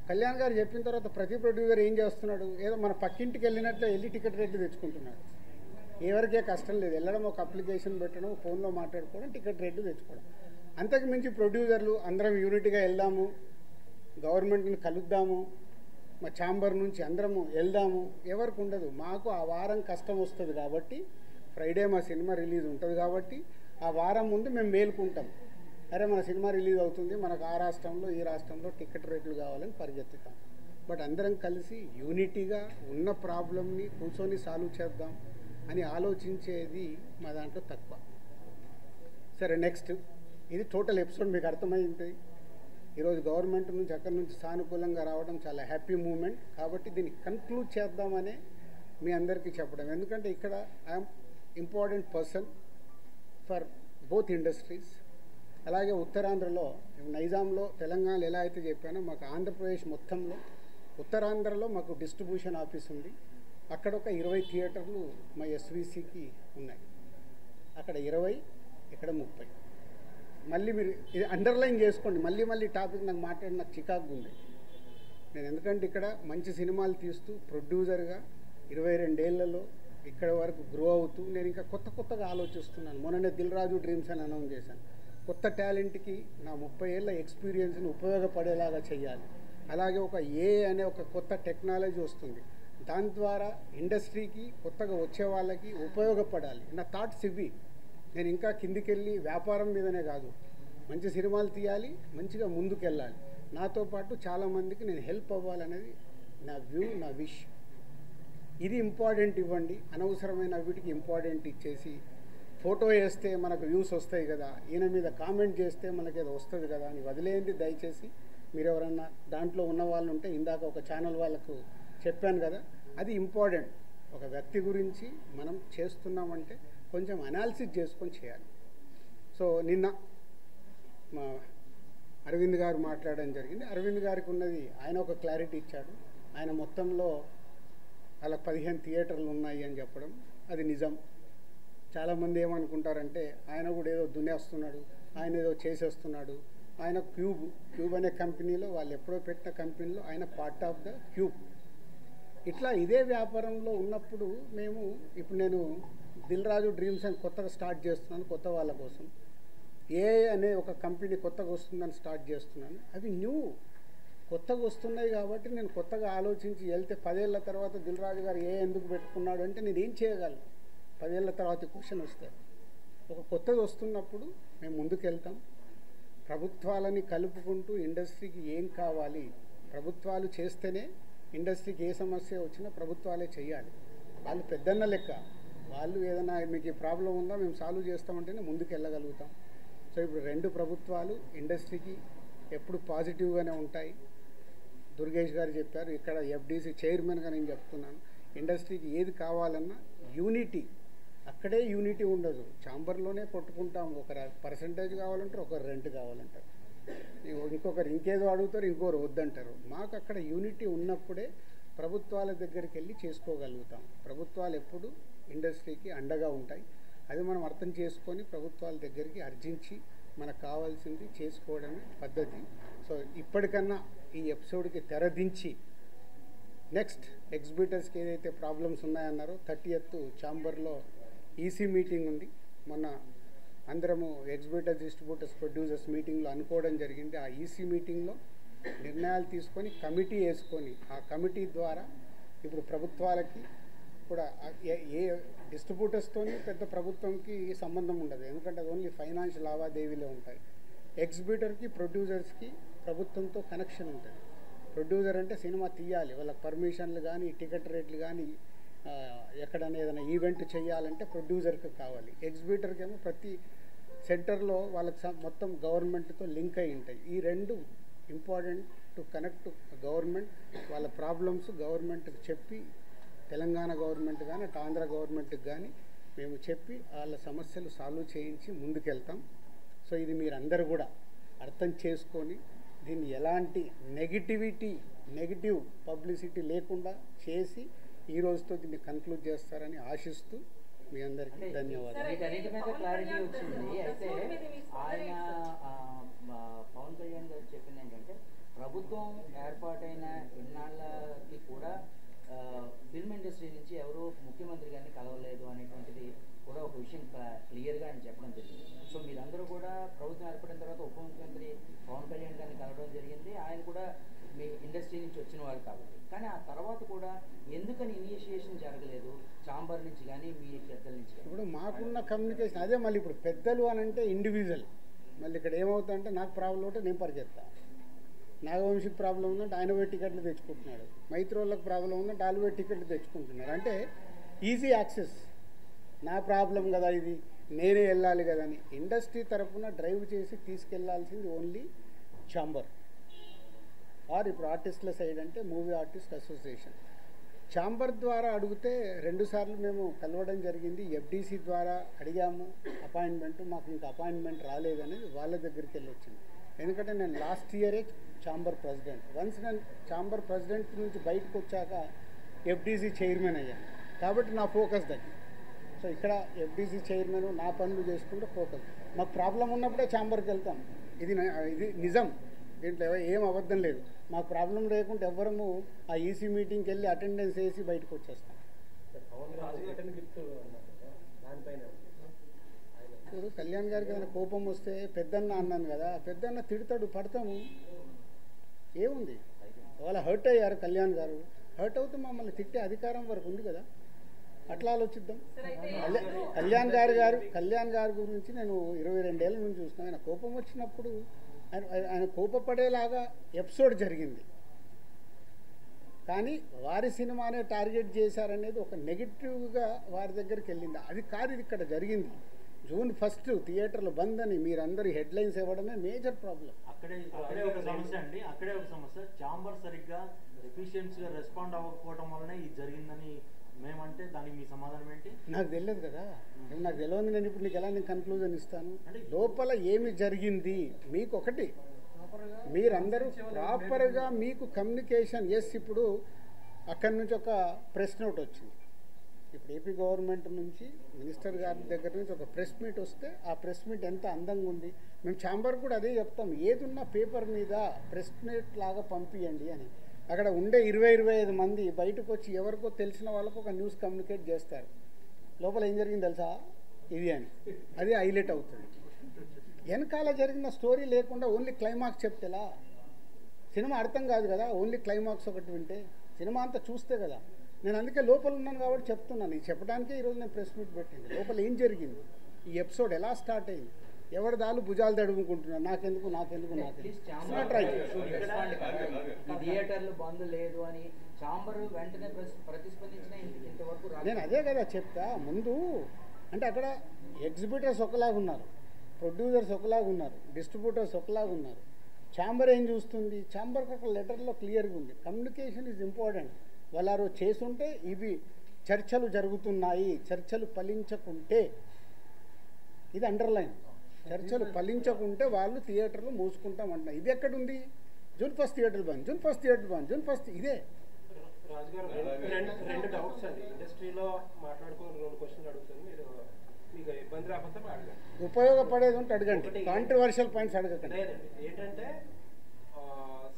కళ్యాణ్ గారు చెప్పిన తర్వాత ప్రతి ప్రొడ్యూసర్ ఏం చేస్తున్నాడు, ఏదో మన పక్కింటికి వెళ్ళినట్లు వెళ్ళి టికెట్ రేట్లు తెచ్చుకుంటున్నాడు. ఎవరికే కష్టం లేదు, వెళ్ళడం, ఒక అప్లికేషన్ పెట్టడం, ఫోన్లో మాట్లాడుకోవడం, టికెట్ రేట్లు తెచ్చుకోవడం. అంతకు మించి ప్రొడ్యూసర్లు అందరం యూనిట్గా వెళ్దాము, గవర్నమెంట్ని కలుద్దాము, మా ఛాంబర్ నుంచి అందరము వెళ్దాము ఎవరికి ఉండదు. మాకు ఆ వారం కష్టం వస్తుంది కాబట్టి, ఫ్రైడే మా సినిమా రిలీజ్ ఉంటుంది కాబట్టి ఆ వారం ముందు మేము మేలుకుంటాం. అరే మన సినిమా రిలీజ్ అవుతుంది, మనకు ఆ రాష్ట్రంలో ఈ రాష్ట్రంలో టికెట్ రేట్లు కావాలని పరిగెత్తుతాం. బట్ అందరం కలిసి యూనిటీగా ఉన్న ప్రాబ్లమ్ని కూర్చొని సాల్వ్ చేద్దాం. అని ఆలోచించేది మా దాంట్లో తక్కువ. సరే, నెక్స్ట్, ఇది టోటల్ ఎపిసోడ్ మీకు అర్థమైంది. ఈరోజు గవర్నమెంట్ నుంచి అక్కడి నుంచి సానుకూలంగా రావడం చాలా హ్యాపీ మూమెంట్. కాబట్టి దీన్ని కన్క్లూడ్ చేద్దామనే మీ అందరికీ చెప్పడం. ఎందుకంటే ఇక్కడ I'm important person for both industries. అలాగే ఉత్తరాంధ్రలో, నైజాంలో, తెలంగాణలో ఎలా అయితే చెప్పానో, మాకు ఆంధ్రప్రదేశ్ మొత్తంలో ఉత్తరాంధ్రలో మాకు డిస్ట్రిబ్యూషన్ ఆఫీస్ ఉంది. అక్కడ ఒక 20 థియేటర్లు మా ఎస్విసికి ఉన్నాయి. అక్కడ 20, ఇక్కడ 30. మళ్ళీ మీరు ఇది అండర్లైన్ చేసుకోండి. మళ్ళీ టాపిక్ నాకు మాట్లాడి నాకు చికాకు ఉంది. నేను ఎందుకంటే ఇక్కడ మంచి సినిమాలు తీస్తూ ప్రొడ్యూసర్గా 22 ఏళ్లలో ఇక్కడ వరకు గ్రో అవుతూ నేను ఇంకా కొత్తగా ఆలోచిస్తున్నాను. మొన్ననే దిల్ రాజు డ్రీమ్స్ అని అనౌన్స్ చేశాను. కొత్త టాలెంట్కి నా 30 ఏళ్ళ ఎక్స్పీరియన్స్ని ఉపయోగపడేలాగా చేయాలి. అలాగే ఒక అనే ఒక కొత్త టెక్నాలజీ వస్తుంది. దాని ద్వారా ఇండస్ట్రీకి కొత్తగా వచ్చే వాళ్ళకి ఉపయోగపడాలి. నా థాట్స్ ఇవి. నేను ఇంకా కిందికెళ్ళి వ్యాపారం మీదనే కాదు, మంచి సినిమాలు తీయాలి, మంచిగా ముందుకెళ్ళాలి. నాతో పాటు చాలామందికి నేను హెల్ప్ అవ్వాలనేది నా వ్యూ, నా విష్. ఇది ఇంపార్టెంట్ ఇవ్వండి. అనవసరమైన వీటికి ఇంపార్టెంట్ ఇచ్చేసి ఫోటో వేస్తే మనకు వ్యూస్ వస్తాయి కదా, ఈయన మీద కామెంట్ చేస్తే మనకి ఏదో వస్తుంది కదా అని వదిలేయండి దయచేసి. మీరు ఎవరన్నా దాంట్లో ఉన్న వాళ్ళు ఉంటే, ఇందాక ఒక ఛానల్ వాళ్ళకు చెప్పాను కదా, అది ఇంపార్టెంట్. ఒక వ్యక్తి గురించి మనం చేస్తున్నామంటే కొంచెం అనాలిసిస్ చేసుకొని చేయాలి. సో నిన్న మా అరవింద్ గారు మాట్లాడడం జరిగింది. అరవింద్ గారికి ఉన్నది ఆయన ఒక క్లారిటీ ఇచ్చాడు. ఆయన మొత్తంలో అలా 15 థియేటర్లు ఉన్నాయి అని చెప్పడం అది నిజం. చాలామంది ఏమనుకుంటారంటే ఆయన కూడా ఏదో దున్నేస్తున్నాడు, ఆయన ఏదో చేసేస్తున్నాడు. ఆయన క్యూబ్ అనే కంపెనీలో, వాళ్ళు ఎప్పుడో పెట్టిన కంపెనీలో ఆయన పార్ట్ ఆఫ్ ద క్యూబ్. ఇట్లా ఇదే వ్యాపారంలో ఉన్నప్పుడు ఇప్పుడు నేను దిల్ రాజు డ్రీమ్స్ అని కొత్తగా స్టార్ట్ చేస్తున్నాను. కొత్త వాళ్ళ కోసం అనే ఒక కంపెనీ కొత్తగా వస్తుందని స్టార్ట్ చేస్తున్నాను. అవి కొత్తగా వస్తున్నాయి కాబట్టి నేను కొత్తగా ఆలోచించి వెళ్తే 10 ఏళ్ల తర్వాత దిల్ రాజు గారు ఎందుకు పెట్టుకున్నాడు అంటే నేను ఏం చేయగలను? 10 ఏళ్ల తర్వాత క్వశ్చన్ వస్తాయి. ఒక కొత్తది వస్తున్నప్పుడు మేము ముందుకెళ్తాం. ప్రభుత్వాలని కలుపుకుంటూ ఇండస్ట్రీకి ఏం కావాలి, ప్రభుత్వాలు చేస్తేనే ఇండస్ట్రీకి ఏ సమస్య వచ్చినా ప్రభుత్వాలే చేయాలి. వాళ్ళు పెద్దన్న లెక్క. వాళ్ళు ఏదైనా మీకు ఈ ప్రాబ్లం ఉందా మేము సాల్వ్ చేస్తామంటేనే ముందుకు వెళ్ళగలుగుతాం. సో ఇప్పుడు 2 ప్రభుత్వాలు ఇండస్ట్రీకి ఎప్పుడు పాజిటివ్గానే ఉంటాయి. దుర్గేష్ గారు చెప్పారు, ఇక్కడ ఎఫ్డీసీ చైర్మన్గా నేను చెప్తున్నాను, ఇండస్ట్రీకి ఏది కావాలన్నా యూనిటీ, అక్కడే యూనిటీ ఉండదు. ఛాంబర్లోనే కొట్టుకుంటాం. ఒకరు పర్సంటేజ్ కావాలంటారు, ఒకరు రెంట్ కావాలంటారు, ఇంకొకరు ఇంకేదో అడుగుతారు, ఇంకొకరు వద్దంటారు. మాకు అక్కడ యూనిటీ ఉన్నప్పుడే ప్రభుత్వాల దగ్గరికి వెళ్ళి చేసుకోగలుగుతాం. ప్రభుత్వాలు ఎప్పుడు ఇండస్ట్రీకి అండగా ఉంటాయి. అది మనం అర్థం చేసుకొని ప్రభుత్వాల దగ్గరికి అర్జించి మనకు కావాల్సింది చేసుకోవడమే పద్ధతి. సో ఇప్పటికన్నా ఈ ఎపిసోడ్కి తెరదించి నెక్స్ట్ ఎగ్జిబిటర్స్కి ఏదైతే ప్రాబ్లమ్స్ ఉన్నాయన్నారో 30th ఛాంబర్లో ఈసీ మీటింగ్ ఉంది. మొన్న అందరము ఎగ్జిబిటర్స్, డిస్ట్రిబ్యూటర్స్, ప్రొడ్యూసర్స్ మీటింగ్లో అనుకోవడం జరిగింది. ఆ ఈసీ మీటింగ్లో నిర్ణయాలు తీసుకొని కమిటీ వేసుకొని, ఆ కమిటీ ద్వారా ఇప్పుడు ప్రభుత్వాలకి కూడా ఏ డిస్ట్రిబ్యూటర్స్తోని పెద్ద ప్రభుత్వంకి సంబంధం ఉండదు. ఎందుకంటే అది ఓన్లీ ఫైనాన్షియల్ లావాదేవీలే ఉంటాయి. ఎగ్జిబిటర్కి, ప్రొడ్యూసర్స్కి ప్రభుత్వంతో కనెక్షన్ ఉంటుంది. ప్రొడ్యూసర్ అంటే సినిమా తీయాలి, వాళ్ళకి పర్మిషన్లు కానీ, టికెట్ రేట్లు కానీ, ఎక్కడైనా ఏదైనా ఈవెంట్ చేయాలంటే ప్రొడ్యూసర్కి కావాలి. ఎగ్జిబిటర్కి ఏమో ప్రతి సెంటర్లో వాళ్ళకి మొత్తం గవర్నమెంట్తో లింక్ అయి ఉంటాయి. ఈ 2 ఇంపార్టెంట్ టు కనెక్ట్ గవర్నమెంట్. వాళ్ళ ప్రాబ్లమ్స్ గవర్నమెంట్కి చెప్పి, తెలంగాణ గవర్నమెంట్ కానీ అటు ఆంధ్ర గవర్నమెంట్కి కానీ మేము చెప్పి వాళ్ళ సమస్యలు సాల్వ్ చేయించి ముందుకెళ్తాం. సో ఇది మీరందరూ కూడా అర్థం చేసుకొని దీన్ని ఎలాంటి నెగిటివ్ పబ్లిసిటీ లేకుండా చేసి ఈ రోజుతో దీన్ని కన్క్లూడ్ చేస్తారని ఆశిస్తూ మీ అందరికీ ధన్యవాదాలు. వీటన్నిటి మీద క్లారిటీ వచ్చింది. అయితే ఆయన పవన్ కళ్యాణ్ గారు చెప్పింది ఏంటంటే, ప్రభుత్వం ఏర్పాటైన ఇన్నాళ్ళకి కూడా ఫిల్మ్ ఇండస్ట్రీ నుంచి ఎవరు ముఖ్యమంత్రి గారిని కలవలేదు అనేటువంటిది కూడా ఒక విషయం క్లియర్గా ఆయన చెప్పడం జరిగింది. సో మీరందరూ కూడా ప్రభుత్వం ఏర్పడిన తర్వాత ఉప ముఖ్యమంత్రి పవన్ కళ్యాణ్ గారిని కలవడం జరిగింది. ఆయన కూడా మీ ఇండస్ట్రీ నుంచి వచ్చిన వాళ్ళు కాబట్టి, కానీ ఆ తర్వాత కూడా ఎందుకని ఇనిషియేషన్ జరగలేదు ఛాంబర్ నుంచి కానీ మీ పెద్దల నుంచి? ఇప్పుడు మాకున్న కమ్యూనికేషన్ అదే. మళ్ళీ ఇప్పుడు పెద్దలు అని అంటే ఇండివిజువల్. మళ్ళీ ఇక్కడ ఏమవుతుందంటే నాకు ప్రాబ్లం ఉంటే నేను పరిగెత్తా, నాగవంశీకి ప్రాబ్లం ఉందంటే ఆయన పోయి టికెట్లు తెచ్చుకుంటున్నాడు, మైత్రోళ్ళకి ప్రాబ్లం ఉందంటే వాళ్ళు పోయి టికెట్లు తెచ్చుకుంటున్నారు. అంటే ఈజీ యాక్సెస్. నా ప్రాబ్లం కదా ఇది, నేనే వెళ్ళాలి కదా అని. ఇండస్ట్రీ తరఫున డ్రైవ్ చేసి తీసుకెళ్లాల్సింది ఓన్లీ ఛాంబర్, ఆర్ ఇప్పుడు ఆర్టిస్టుల సైడ్ అంటే మూవీ ఆర్టిస్ట్ అసోసియేషన్. ఛాంబర్ ద్వారా అడిగితే 2 సార్లు మేము కలవడం జరిగింది. ఎఫ్డీసీ ద్వారా అడిగాము అపాయింట్మెంట్, మాకు ఇంకా అపాయింట్మెంట్ రాలేదనేది వాళ్ళ దగ్గరికి వెళ్ళి వచ్చింది. ఎందుకంటే నేను లాస్ట్ ఇయరే ఛాంబర్ ప్రెసిడెంట్. వన్స్ నేను ఛాంబర్ ప్రెసిడెంట్ నుంచి బయటకు వచ్చాక ఎఫ్డీసీ చైర్మన్ అయ్యాను. కాబట్టి నా ఫోకస్ తగ్గింది. సో ఇక్కడ ఎఫ్డీసీ చైర్మన్ నా పనులు చేసుకుంటే ఫోకస్. మాకు ప్రాబ్లం ఉన్నప్పుడే ఛాంబర్కి వెళ్తాం. ఇది నిజం, దీంట్లో ఏం అబద్ధం లేదు. మాకు ప్రాబ్లం లేకుంటే ఎవ్వరము ఆ ఈసీ మీటింగ్కి వెళ్ళి అటెండెన్స్ వేసి బయటకు వచ్చేస్తాం. ఇప్పుడు కళ్యాణ్ గారికి ఏదైనా కోపం వస్తే పెద్దన్న అన్నాను కదా, పెద్దన్న తిడతాడు, పడతాము, ఏముంది. వాళ్ళ హర్ట్ అయ్యారు కళ్యాణ్ గారు, హర్ట్ అవుతే మమ్మల్ని తిట్టే అధికారం వరకు ఉంది కదా, అట్లా ఆలోచిద్దాం. కళ్యాణ్ గారి గురించి నేను 22 ఏళ్ళ నుంచి చూస్తున్నాను. ఆయన కోపం వచ్చినప్పుడు ఆయన కోపపడేలాగా ఎపిసోడ్ జరిగింది, కానీ వారి సినిమానే టార్గెట్ చేశారనేది ఒక నెగిటివ్గా వారి దగ్గరికి వెళ్ళింది. అది కాదు ఇది ఇక్కడ జరిగింది. June 1 థియేటర్లు బంద్ అని మీరందరూ హెడ్లైన్స్ ఇవ్వడమే మేజర్ ప్రాబ్లం. అక్కడే ఒక సమస్య అండి, అక్కడే ఒక సమస్య. ఛాంబర్ సరిగ్గా ఎఫిషియన్సీగా రెస్పాండ్ అవ్వకపోవడం వల్లనే ఇది జరిగిందని మేమంటే దానికి మీ సమాధానం ఏంటి? నాకు తెలియదు కదా, నాకు తెలియదు. నేను ఇప్పుడు నీకు ఎలా నేను కన్క్లూజన్ ఇస్తాను? లోపల ఏమి జరిగింది మీకు ఒకటి, మీరందరూ ప్రాపర్గా మీకు కమ్యూనికేషన్. ఇప్పుడు అక్కడి నుంచి ఒక ప్రెస్ నోట్ వచ్చింది. ఇప్పుడు ఏపీ గవర్నమెంట్ నుంచి మినిస్టర్ గారి దగ్గర నుంచి ఒక ప్రెస్ మీట్ వస్తే ఆ ప్రెస్ మీట్ ఎంత అందంగా ఉంది. మేము ఛాంబర్ కూడా అదే చెప్తాం, ఏదున్నా పేపర్ మీద ప్రెస్ మీట్ లాగా పంపించండి అని. అక్కడ ఉండే 20-25 మంది బయటకు వచ్చి ఎవరికో తెలిసిన వాళ్ళకు ఒక న్యూస్ కమ్యూనికేట్ చేస్తారు. లోపల ఏం జరిగింది తెలుసా ఇది అని, అది హైలైట్ అవుతుంది. వెనకాల జరిగిన స్టోరీ లేకుండా ఓన్లీ క్లైమాక్స్ చెప్తేలా సినిమా అర్థం కాదు కదా. ఓన్లీ క్లైమాక్స్ ఒకటి వింటే సినిమా అంతా చూస్తే కదా. నేను అందుకే లోపల ఉన్నాను కాబట్టి చెప్తున్నాను. ఇది చెప్పడానికే ఈరోజు నేను ప్రెస్ మీట్ పెట్టింది. లోపల ఏం జరిగింది, ఈ ఎపిసోడ్ ఎలా స్టార్ట్ అయింది, ఎవరి దాలు భుజాలు తడుముకుంటున్నారు, నాకెందుకు. థియేటర్లు బంద్ లేదు అని ఛాంబర్ వెంటనే ప్రతిస్పందించిన ఇంతవరకు నేను అదే కదా చెప్తా ముందు. అంటే అక్కడ ఎగ్జిబిటర్స్ ఒకలాగా ఉన్నారు, ప్రొడ్యూసర్స్ ఒకలాగా ఉన్నారు, డిస్ట్రిబ్యూటర్స్ ఒకలాగా ఉన్నారు. ఛాంబర్ ఏం చూస్తుంది, ఛాంబర్కి అక్కడ లెటర్లో క్లియర్గా ఉంది, కమ్యూనికేషన్ ఈజ్ ఇంపార్టెంట్. వాళ్ళు చేసుంటే ఇవి చర్చలు జరుగుతున్నాయి, చర్చలు ఫలించకుంటే ఇది అండర్లైన్, చర్చలు ఫలించకుంటే వాళ్ళు థియేటర్లు మూసుకుంటామంటున్నారు. ఇది ఎక్కడుంది? June 1 థియేటర్లు బంద్, June 1 థియేటర్ బంద్, June 1 ఇదే. రాజుగారు రెండు డౌట్స్ అండి. ఇండస్ట్రీలో మాట్లాడుకుని 2 క్వశ్చన్లు అడుగుతాను, మీరు మీకు ఇబ్బంది రాకపోతే అడగండి. ఉపయోగపడేది ఉంటే అడగండి, కాంట్రవర్షియల్ పాయింట్స్ అడగకండి. లేదండి, ఏంటంటే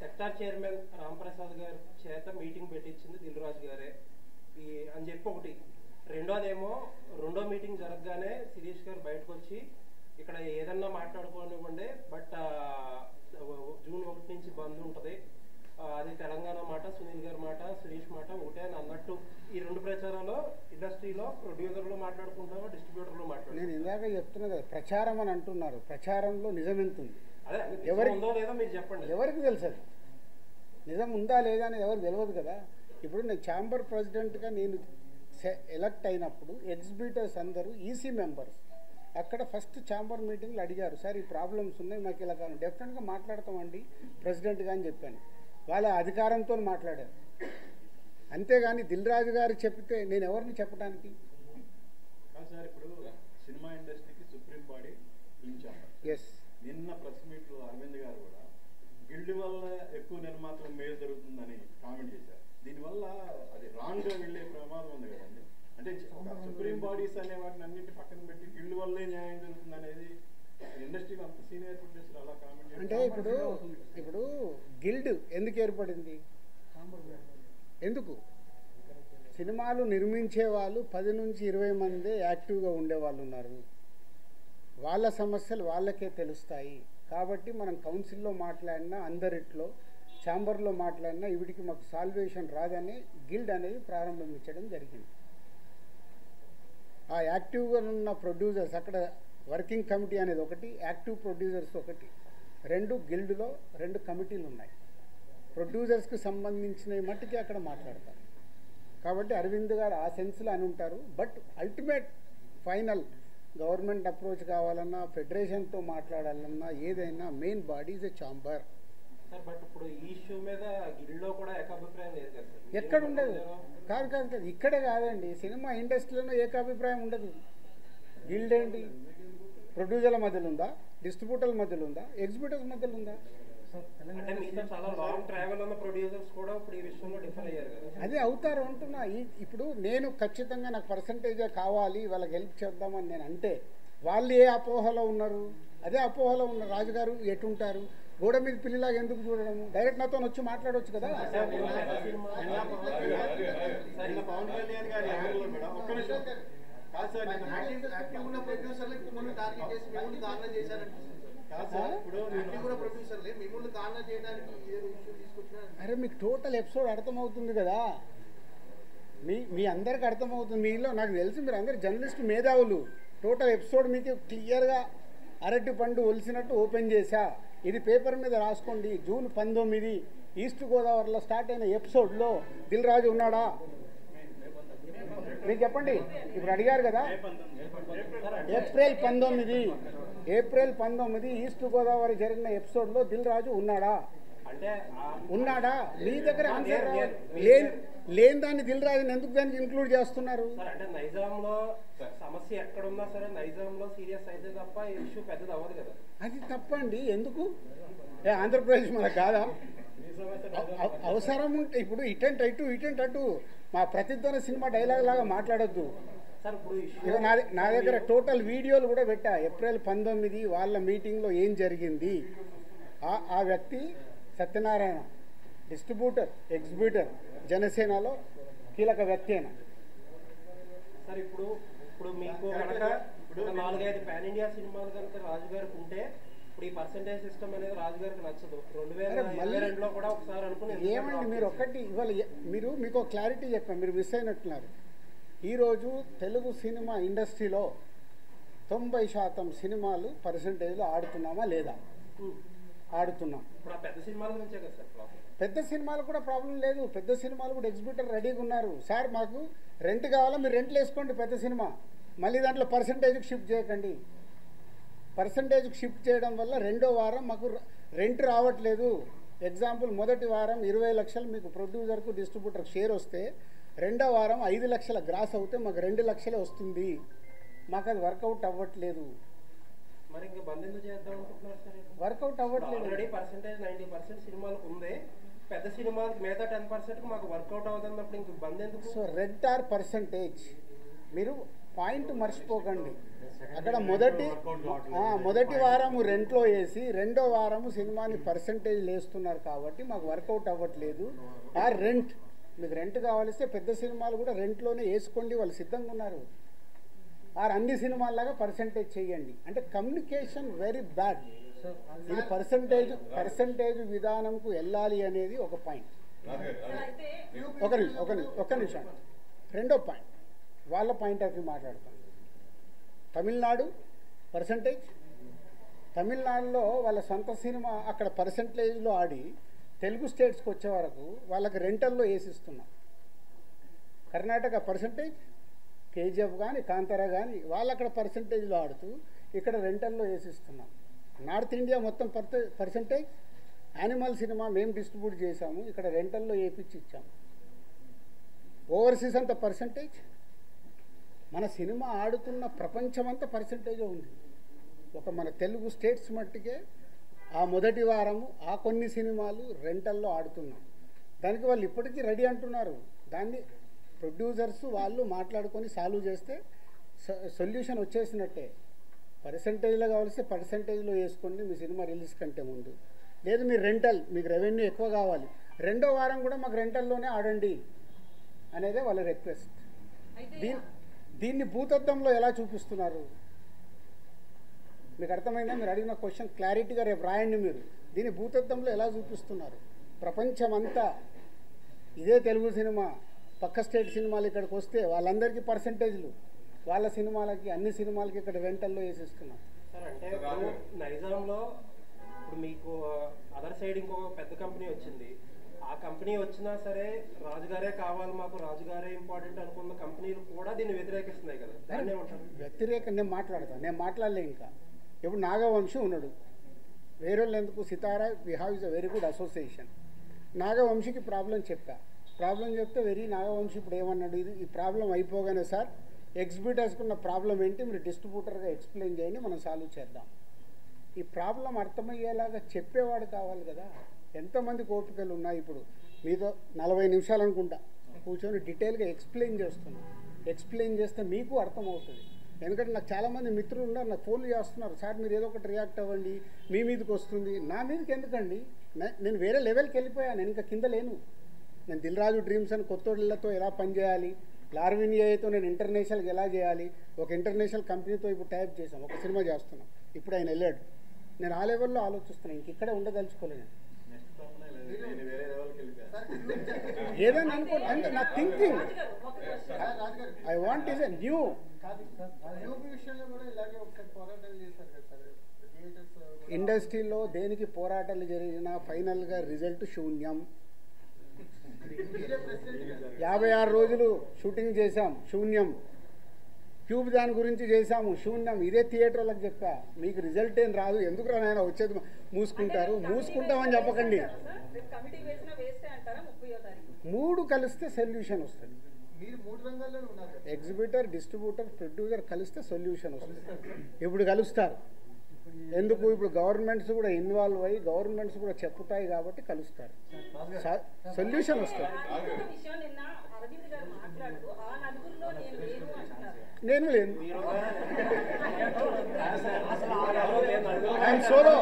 సెక్టార్ చైర్మన్ రాంప్రసాద్ గారి చేత మీటింగ్ పెట్టించింది దిల్ రాజు గారే అని చెప్పి ఒకటి. రెండోదేమో రెండో మీటింగ్ జరగగానే శిరీష్ గారు బయటకు వచ్చి ఇక్కడ ఏదన్నా మాట్లాడుకోనివ్వండి, బట్ June 1 నుంచి బంద్ ఉంటుంది, అది తెలంగాణ మాట, సునీల్ గారి మాట, శిరీష్ మాట ఒకటే అని అన్నట్టు. ఈ 2 ప్రచారాలు ఇండస్ట్రీలో ప్రొడ్యూసర్లు మాట్లాడుకుంటారు, డిస్ట్రిబ్యూటర్లు మాట్లాడుతారు. నేను ఇందాక చెప్తున్నా కదా, ప్రచారం అని అంటున్నారు, ప్రచారంలో నిజం ఎంత ఉంది, ఉందో లేదో మీరు చెప్పండి. ఎవరికి తెలుసు అది నిజం ఉందా లేదా అనేది ఎవరికి తెలియదు కదా. ఇప్పుడు నేను ఛాంబర్ ప్రెసిడెంట్గా నేను ఎలక్ట్ అయినప్పుడు ఎగ్జిబిటర్స్ అందరూ ఈసీ మెంబర్స్ అక్కడ ఫస్ట్ ఛాంబర్ మీటింగ్లో అడిగారు, సార్ ఈ ప్రాబ్లమ్స్ ఉన్నాయి మాకు ఇలా కాదు, డెఫినెట్గా మాట్లాడతామండి ప్రెసిడెంట్గా అని చెప్పాను. వాళ్ళ అధికారంతో మాట్లాడారు, అంతేగాని దిల్ రాజు గారు చెప్తే నేను ఎవరిని చెప్పడానికి. సార్ ఇప్పుడు సినిమా ఇండస్ట్రీకి సుప్రీం బాడీ ఎస్, నిన్న ప్రెస్ మీట్లో అరవింద్ గారు కూడా గిల్డ్ వల్ల ఎక్కువ నిర్మాతలకు మేలు జరుగుతుందని కామెంట్ చేశారు. దీనివల్ల అది రాంగ్గా వెళ్ళే ప్రమాదం ఉంది కదండి. అంటే సుప్రీం బాడీస్ అనే వాటిని అన్నింటి పక్కన పెట్టి గిల్డ్ వల్లే న్యాయం జరుగుతుంది అనేది ఇండస్ట్రీలో అంత సీనియర్ ప్రొడ్యూసర్ అలా కామెంట్ చేశారు. అంటే ఇప్పుడు గిల్డ్ ఎందుకు ఏర్పడింది, ఎందుకు? సినిమాలు నిర్మించే వాళ్ళు 10 నుంచి 20 మంది యాక్టివ్గా ఉండేవాళ్ళు ఉన్నారు, వాళ్ళ సమస్యలు వాళ్ళకే తెలుస్తాయి. కాబట్టి మనం కౌన్సిల్లో మాట్లాడినా, అందరిట్లో ఛాంబర్లో మాట్లాడినా వీటికి మాకు సాల్వేషన్ రాదని గిల్డ్ అనేది ప్రారంభించడం జరిగింది. ఆ యాక్టివ్గా ఉన్న ప్రొడ్యూసర్స్, అక్కడ వర్కింగ్ కమిటీ అనేది ఒకటి, యాక్టివ్ ప్రొడ్యూసర్స్ ఒకటి, 2 గిల్డ్లో 2 కమిటీలు ఉన్నాయి. ప్రొడ్యూసర్స్కి సంబంధించిన మట్టుకి అక్కడ మాట్లాడతారు. కాబట్టి అరవింద్ గారు ఆ సెన్స్లో అని ఉంటారు. But ultimate final government approach కావాలన్నా ఫెడరేషన్తో మాట్లాడాలన్నా ఏదైనా main body is a chamber. Sir but ఇప్పుడు ఈ ఇష్యూ మీద గిల్డ్లో కూడా ఏకాభిప్రాయం లేదు కదా సార్. ఎక్కడ ఉండదు. కాదు కాదు కాదు ఇక్కడే కాదండి, సినిమా ఇండస్ట్రీలోనూ ఏకాభిప్రాయం ఉండదు. గిల్డ్ ఏంటి? ప్రొడ్యూసర్ల మధ్యలో ఉందా, డిస్ట్రిబ్యూటర్ల మధ్యలో ఉందా, ఎగ్జిబ్యూటర్స్ మధ్యలో ఉందా? అంటే మీతో చాలా లాంగ్ ట్రావెల్ ఉన్న ప్రొడ్యూసర్స్ కూడా ఇప్పుడు ఈ విషయంలో డిఫర్ అయ్యారు కదా. అదే అవుతారు అంటున్నా. ఇప్పుడు నేను ఖచ్చితంగా నాకు పర్సంటేజే కావాలి వాళ్ళకి హెల్ప్ చేద్దామని నేను అంటే వాళ్ళు ఏ అపోహలో ఉన్నారు? అదే అపోహలో ఉన్న రాజుగారు ఎటుంటారు? గోడ మీద పిల్లిలాగా ఎందుకు చూడడము? డైరెక్ట్ నాతో వచ్చి మాట్లాడవచ్చు కదా. పవన్ కళ్యాణ్ గారి యాంగిల్లో మేడం ఒక్క నిమిషం కాదు సార్, యాక్టివ్ ఉన్న ప్రొడ్యూసర్లు మిమ్మల్ని టార్గెట్ చేసి మిమ్మల్ని దారుణం చేశారనిపిస్తుంది కాదు సార్, ఇప్పుడు యాక్టివ్ ఉన్న ప్రొడ్యూసర్లే మిమ్మల్ని దారుణం చేయడానికి ఏదో ఇష్యూ తీసుకొచ్చారు. అరే మీకు టోటల్ ఎపిసోడ్ అర్థమవుతుంది కదా, మీ అందరికి అర్థమవుతుంది. మీలో నాకు తెలిసి మీరు అందరు జర్నలిస్ట్ మేధావులు. టోటల్ ఎపిసోడ్ మీకు క్లియర్గా అరటి పండు ఒలిసినట్టు ఓపెన్ చేశా. ఇది పేపర్ మీద రాసుకోండి. జూన్ 19 ఈస్ట్ గోదావరిలో స్టార్ట్ అయిన ఎపిసోడ్లో దిల్ రాజు ఉన్నాడా? మీకు చెప్పండి. ఇప్పుడు అడిగారు కదా, ఏప్రిల్ 19 ఈస్ట్ గోదావరి జరిగిన ఎపిసోడ్లో దిల్ రాజు ఉన్నాడా? ఉన్నాడా? మీ దగ్గర ఆన్సర్ లేని దాన్ని దిల్ రాజుని ఎందుకు దానికి ఇంక్లూడ్ చేస్తున్నారు? అంటే నైజాంలో సమస్య ఎక్కడున్నా సరే నైజాంలో సీరియస్ అయితే తప్ప ఇష్యూ పెద్దది అవ్వదు కదా. అది తప్పండి. ఎందుకు? ఆంధ్రప్రదేశ్ మనకు కాదా? అవసరం ఉంటే ఇప్పుడు ఇటెంట్ అటు మా ప్రతిధ్వని సినిమా డైలాగ్ లాగా మాట్లాడొద్దు. నా దగ్గర టోటల్ వీడియోలు కూడా పెట్టా. ఏప్రిల్ 19 వాళ్ళ మీటింగ్లో ఏం జరిగింది. ఆ వ్యక్తి సత్యనారాయణ డిస్ట్రిబ్యూటర్, ఎగ్జిబ్యూటర్, జనసేనలో కీలక వ్యక్తి అయినా. సార్ ఇప్పుడు మీకు కనుక 4-5 పాన్ ఇండియా సినిమాలు కనుక రాజుగారికి ఉంటే ఇప్పుడు ఈ పర్సెంటేజ్ సిస్టమ్ అనేది రాజుగారికి నచ్చదు. 2022లో కూడా ఒకసారి అనుకుని ఏమండి మీరు ఒక్కటి ఇవాళ మీకు క్లారిటీ చెప్పాను, మీరు మిస్ అయినట్టున్నారు. ఈరోజు తెలుగు సినిమా ఇండస్ట్రీలో 90% సినిమాలు పర్సెంటేజ్లో ఆడుతున్నామా లేదా? ఆడుతున్నాం. పెద్ద సినిమాల నుంచే కదా సార్ ప్రాబ్లం. పెద్ద సినిమాలు కూడా ప్రాబ్లం లేదు. పెద్ద సినిమాలు కూడా ఎగ్జిబ్యూటర్ రెడీగా ఉన్నారు. సార్ మాకు రెంట్ కావాలా, మీరు రెంట్లు వేసుకోండి పెద్ద సినిమా, మళ్ళీ దాంట్లో పర్సెంటేజ్కి షిఫ్ట్ చేయకండి. పర్సెంటేజ్కి షిఫ్ట్ చేయడం వల్ల రెండో వారం మాకు రెంట్ రావట్లేదు. ఎగ్జాంపుల్, మొదటి వారం 20 లక్షలు మీకు ప్రొడ్యూసర్కు డిస్ట్రిబ్యూటర్కి షేర్ వస్తే రెండో వారం 5 లక్షల గ్రాస్ అవుతే మాకు 2 లక్షలే వస్తుంది. మాకు అది వర్కౌట్ అవ్వట్లేదు. మరి ఇంకా బంద్ ఎందుకు చేద్దాం అనుకుంటున్నారు సార్? వర్కౌట్ అవ్వట్లేదు. ఆల్రెడీ పర్సెంటేజ్ 90% సినిమాలకు ఉంది. పెద్ద సినిమాలకు మిగతా 10%కి మాకు వర్కౌట్ అవుతున్నప్పుడు ఇంక బంద్ ఎందుకు? సో రెడ్ ఆర్ పర్సెంటేజ్ మీరు పాయింట్ మర్చిపోకండి. అక్కడ మొదటి వారము రెంట్లో వేసి రెండో వారము సినిమాని పర్సెంటేజ్ వేస్తున్నారు కాబట్టి మాకు వర్కౌట్ అవ్వట్లేదు. ఆ రెంట్ మీకు రెంట్ కావాలిస్తే పెద్ద సినిమాలు కూడా రెంట్లోనే వేసుకోండి, వాళ్ళు సిద్ధంగా ఉన్నారు. అన్ని సినిమాల్లాగా పర్సెంటేజ్ చేయండి అంటే కమ్యూనికేషన్ వెరీ బ్యాడ్. ఇది పర్సెంటేజ్ విధానంకు వెళ్ళాలి అనేది ఒక పాయింట్. ఒక నిమిషం రెండో పాయింట్ వాళ్ళ పాయింట్ ఆఫ్ వ్యూ మాట్లాడతాం. తమిళనాడు పర్సంటేజ్, తమిళనాడులో వాళ్ళ సొంత సినిమా అక్కడ పర్సంటేజ్లో ఆడి తెలుగు స్టేట్స్కి వచ్చే వరకు వాళ్ళకి రెంటల్లో వేసిస్తున్నాం. కర్ణాటక పర్సంటేజ్, కేజీఎఫ్ కానీ కాంతారా కానీ వాళ్ళు అక్కడ పర్సంటేజ్లో ఆడుతూ ఇక్కడ రెంటల్లో వేసిస్తున్నాం. నార్త్ ఇండియా మొత్తం పర్సంటేజ్, యానిమల్ సినిమా మేము డిస్ట్రిబ్యూట్ చేసాము, ఇక్కడ రెంటల్లో వేపించి ఇచ్చాము. ఓవర్సీస్ అంతా పర్సంటేజ్. మన సినిమా ఆడుతున్న ప్రపంచమంతా పర్సంటేజ్ ఉంది. ఒక మన తెలుగు స్టేట్స్ మట్టికే ఆ మొదటి వారము ఆ కొన్ని సినిమాలు రెంటల్లో ఆడుతున్నాం. దానికి వాళ్ళు ఇప్పటికీ రెడీ అంటున్నారు. దాన్ని ప్రొడ్యూసర్స్ వాళ్ళు మాట్లాడుకొని సాల్వ్ చేస్తే సొల్యూషన్ వచ్చేసినట్టే. పర్సంటేజ్లో కావాల్సి పర్సంటేజ్లో వేసుకోండి మీ సినిమా రిలీజ్ కంటే ముందు. లేదు మీరు రెంటల్, మీకు రెవెన్యూ ఎక్కువ కావాలి, రెండో వారం కూడా మాకు రెంటల్లోనే ఆడండి అనేదే వాళ్ళ రిక్వెస్ట్. దీన్ని భూతత్వంలో ఎలా చూపిస్తున్నారు మీకు అర్థమైందా? మీరు అడిగిన క్వశ్చన్ క్లారిటీగా రేపు రాయండి. మీరు దీన్ని భూతత్వంలో ఎలా చూపిస్తున్నారు? ప్రపంచమంతా ఇదే తెలుగు సినిమా, పక్క స్టేట్ సినిమాలు ఇక్కడికి వస్తే వాళ్ళందరికీ పర్సంటేజ్లు, వాళ్ళ సినిమాలకి అన్ని సినిమాలకి ఇక్కడ రెంటల్లో వేసిస్తున్నాం. సార్ అంటే నైజాంలో ఇప్పుడు మీకు అదర్ సైడ్ ఇంకో పెద్ద కంపెనీ వచ్చింది. ఆ కంపెనీ వచ్చినా సరే రాజుగారే కావాలి, మాకు రాజుగారే ఇంపార్టెంట్ అనుకున్న కంపెనీలు కూడా దీన్ని వ్యతిరేకిస్తున్నాయి కదా, దాన్ని ఏమంటారు? వ్యతిరేకం నేను మాట్లాడతాను, నేను మాట్లాడలే. ఇంకా ఇప్పుడు నాగవంశీ ఉన్నాడు, వేరే వాళ్ళు ఎందుకు, Sitara we have is a very good association. నాగవంశీకి ప్రాబ్లం చెప్తే నాగవంశీ ఇప్పుడు ఏమన్నాడు, ఇది ఈ ప్రాబ్లం అయిపోగానే సార్ ఎగ్జిబిటర్స్కున్న ప్రాబ్లం ఏంటి మీరు డిస్ట్రిబ్యూటర్గా ఎక్స్ప్లెయిన్ చేయండి, మనం సాల్వ్ చేద్దాం. ఈ ప్రాబ్లం అర్థమయ్యేలాగా చెప్పేవాడు కావాలి కదా. ఎంతమంది ఓపికలు ఉన్నాయి. ఇప్పుడు మీతో 40 నిమిషాలు అనుకుంటా కూర్చొని డీటెయిల్గా ఎక్స్ప్లెయిన్ చేస్తే మీకు అర్థమవుతుంది. ఎందుకంటే నాకు చాలామంది మిత్రులు ఉన్నారు, నాకు ఫోన్లు చేస్తున్నారు, సార్ మీరు ఏదో ఒకటి రియాక్ట్ అవ్వండి, మీ మీదకి వస్తుంది. నా మీదకి ఎందుకండి, నేను వేరే లెవెల్కి వెళ్ళిపోయాను, నేను ఇంకా కింద లేను. నేను దిల్ రాజు డ్రీమ్స్ అని కొత్తోళ్ళతో ఎలా పనిచేయాలి, లార్విన్ ఏఐతో నేను ఇంటర్నేషనల్కి ఎలా చేయాలి, ఒక ఇంటర్నేషనల్ కంపెనీతో ఇప్పుడు టైప్ చేసాం, ఒక సినిమా చేస్తున్నాం. ఇప్పుడు ఆయన వెళ్ళాడు, నేను ఆ లెవెల్లో ఆలోచిస్తున్నాను, ఇంక ఇక్కడే ఉండదలుచుకోలేను. ఏదైనా అనుకోండి, అంటే నా thinking I want is a new ఇండస్ట్రీలో దేనికి పోరాటాలు జరిగినా ఫైనల్గా రిజల్ట్ శూన్యం. 56 రోజులు షూటింగ్ చేశాం, శూన్యం. క్యూబ్ దాని గురించి చేశాము, శూన్యం. ఇదే థియేటర్ వాళ్ళకి చెప్పా, మీకు రిజల్ట్ ఏం రాదు, ఎందుకు రానైనా వచ్చేది మూసుకుంటామని చెప్పకండి. 3 కలిస్తే సొల్యూషన్ వస్తుంది. ఎగ్జిబిటర్, డిస్ట్రిబ్యూటర్, ప్రొడ్యూసర్ కలిస్తే సొల్యూషన్ వస్తుంది. ఇప్పుడు కలుస్తారు ఎందుకు, ఇప్పుడు గవర్నమెంట్స్ కూడా ఇన్వాల్వ్ అయ్యి గవర్నమెంట్స్ కూడా చెప్పుతాయి కాబట్టి కలుస్తారు, సొల్యూషన్ వస్తుంది. నేను లేను, ఆయన సోలో,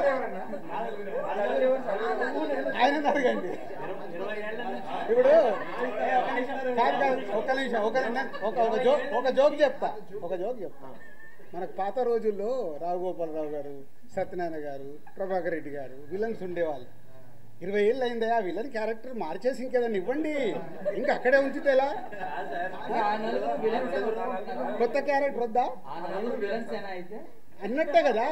ఆయన అడగండి. ఇప్పుడు ఒక్క నిమిషం, ఒక జోక్ చెప్తా. మనకు పాత రోజుల్లో రావుగోపాలరావు గారు, సత్యనారాయణ గారు, ప్రభాకర్ రెడ్డి గారు విలన్స్ ఉండేవాళ్ళు. 20 ఏళ్ళు అయిందా ఆ విలన్ క్యారెక్టర్ మార్చేసి ఇంకేదన్నా ఇవ్వండి, ఇంకా అక్కడే ఉంచితే ఎలా, కొత్త క్యారెక్టర్ వద్దా అన్నట్టే కదా.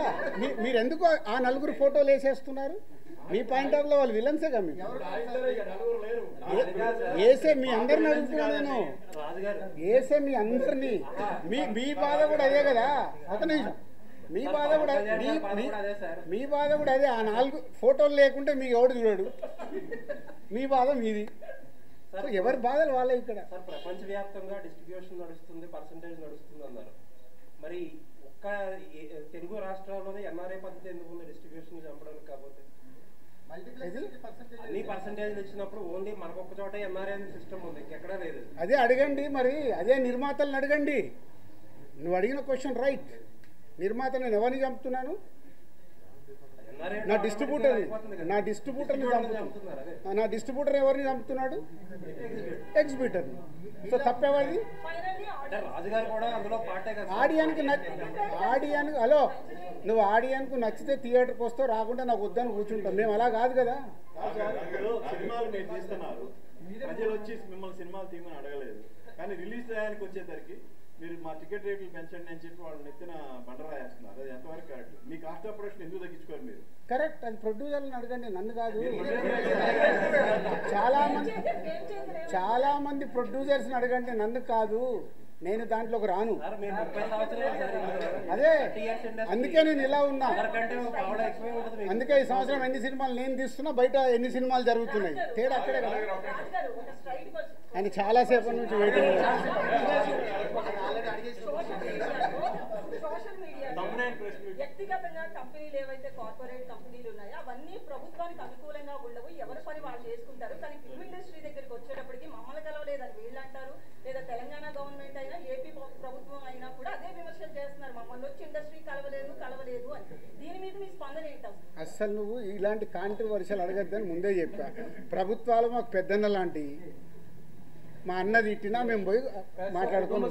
మీరు ఎందుకు ఆ 4 ఫోటోలు వేసేస్తున్నారు? మీ పాయింట్ ఆఫ్ లో వాళ్ళు విలన్సే కదా. మీకు వేసే మీ అందరిని అడుగుతున్నాను నేను, వేసే మీ అందరినీ, మీ బాధ కూడా అదే కదా. ఒక నిమిషం, మీ బాధ కూడా అదే. ఆ 4 ఫోటోలు లేకుంటే మీకు ఎవడు చూడడు, మీ బాధ మీది. ఎవరి బాధలు వాళ్ళే. ఇక్కడ ప్రపంచవ్యాప్తంగా డిస్ట్రిబ్యూషన్ నడుస్తుంది, పర్సంటేజ్ నడుస్తుంది అన్నారు. మరి ఒక్క తెలుగు రాష్ట్రాల్లోనే ఎన్ఆర్ఐ పద్ధతి ఎందుకు ఉంది డిస్ట్రిబ్యూషన్ చంపడానికి? కాకపోతే అన్ని పర్సంటేజ్ ఇచ్చినప్పుడు ఓన్లీ మనకొక్క చోట ఎన్ఆర్ఐ సిస్టమ్ ఉంది, ఎక్కడా లేదు. అదే అడగండి, మరి అదే నిర్మాతలను అడగండి. నువ్వు అడిగిన క్వశ్చన్ రైట్. నిర్మాత నేను ఎవరిని చంపుతున్నాను? నా డిస్ట్రిబ్యూటర్ ఎవరిని చంపుతున్నాడు? ఎగ్జిబిటర్. సో తప్పేవాడి ఆడియన్స్. హలో, నువ్వు ఆడియన్కు నచ్చితే థియేటర్కి వస్తావు, రాకుండా నాకు వద్దని కూర్చుంటాం. మేము అలా కాదు కదా. సినిమాలు మీరు తీస్తున్నారు, ప్రజలు వచ్చి మిమ్మల్ని సినిమాలు తీయమని అడగలేదు, కానీ రిలీజ్ చేయడానికి వచ్చేసరికి మీరు మా టికెట్ రేట్లు పెంచండి అని చెప్పి వాళ్ళు నెత్తిన బండరాయేస్తున్నారు. అది ఎంతవరకు correct? Me cost of production ఎందుకు తగ్గించుకోరు మీరు? కరెక్ట్, అది ప్రొడ్యూసర్లను అడగండి, నన్ను కాదు. చాలా మంది ప్రొడ్యూసర్స్ని అడగండి, నన్ను కాదు. నేను దాంట్లోకి రాను. అదే అందుకే నేను ఇలా ఉన్నా. అందుకే ఈ సంవత్సరం ఎన్ని సినిమాలు నేను తీస్తున్నా, బయట ఎన్ని సినిమాలు జరుగుతున్నాయి, తేడా అక్కడే కదా. ఆయన చాలాసేపటి నుంచి వెయిటింగ్. వ్యక్తిగతంగా కంపెనీలు ఏవైతే కార్పొరేట్ కంపెనీలు ఉన్నాయో అవన్నీ ప్రభుత్వానికి అనుకూలంగా ఉండవు, ఎవరి పని వాళ్ళు చేసుకుంటారు. కానీ ఫిల్మ్ ఇండస్ట్రీ దగ్గరికి వచ్చేటప్పటికి మమ్మల్ని కలవలేదని వీళ్ళు అంటారు, లేదా తెలంగాణ గవర్నమెంట్ అయినా ఏపీ ప్రభుత్వం అయినా కూడా అదే విమర్శలు చేస్తున్నారు, మమ్మల్ని వచ్చి ఇండస్ట్రీ కలవలేదు అని. దీని మీద మీ స్పందన ఏంటి? అసలు నువ్వు ఇలాంటి కాంట్రవర్షియల్ అడగద్దని ముందే చెప్పా. ప్రభుత్వాలు మాకు పెద్దన్న లాంటి, మా అన్నది ఇట్టినా మేము పోయి మాట్లాడుకుని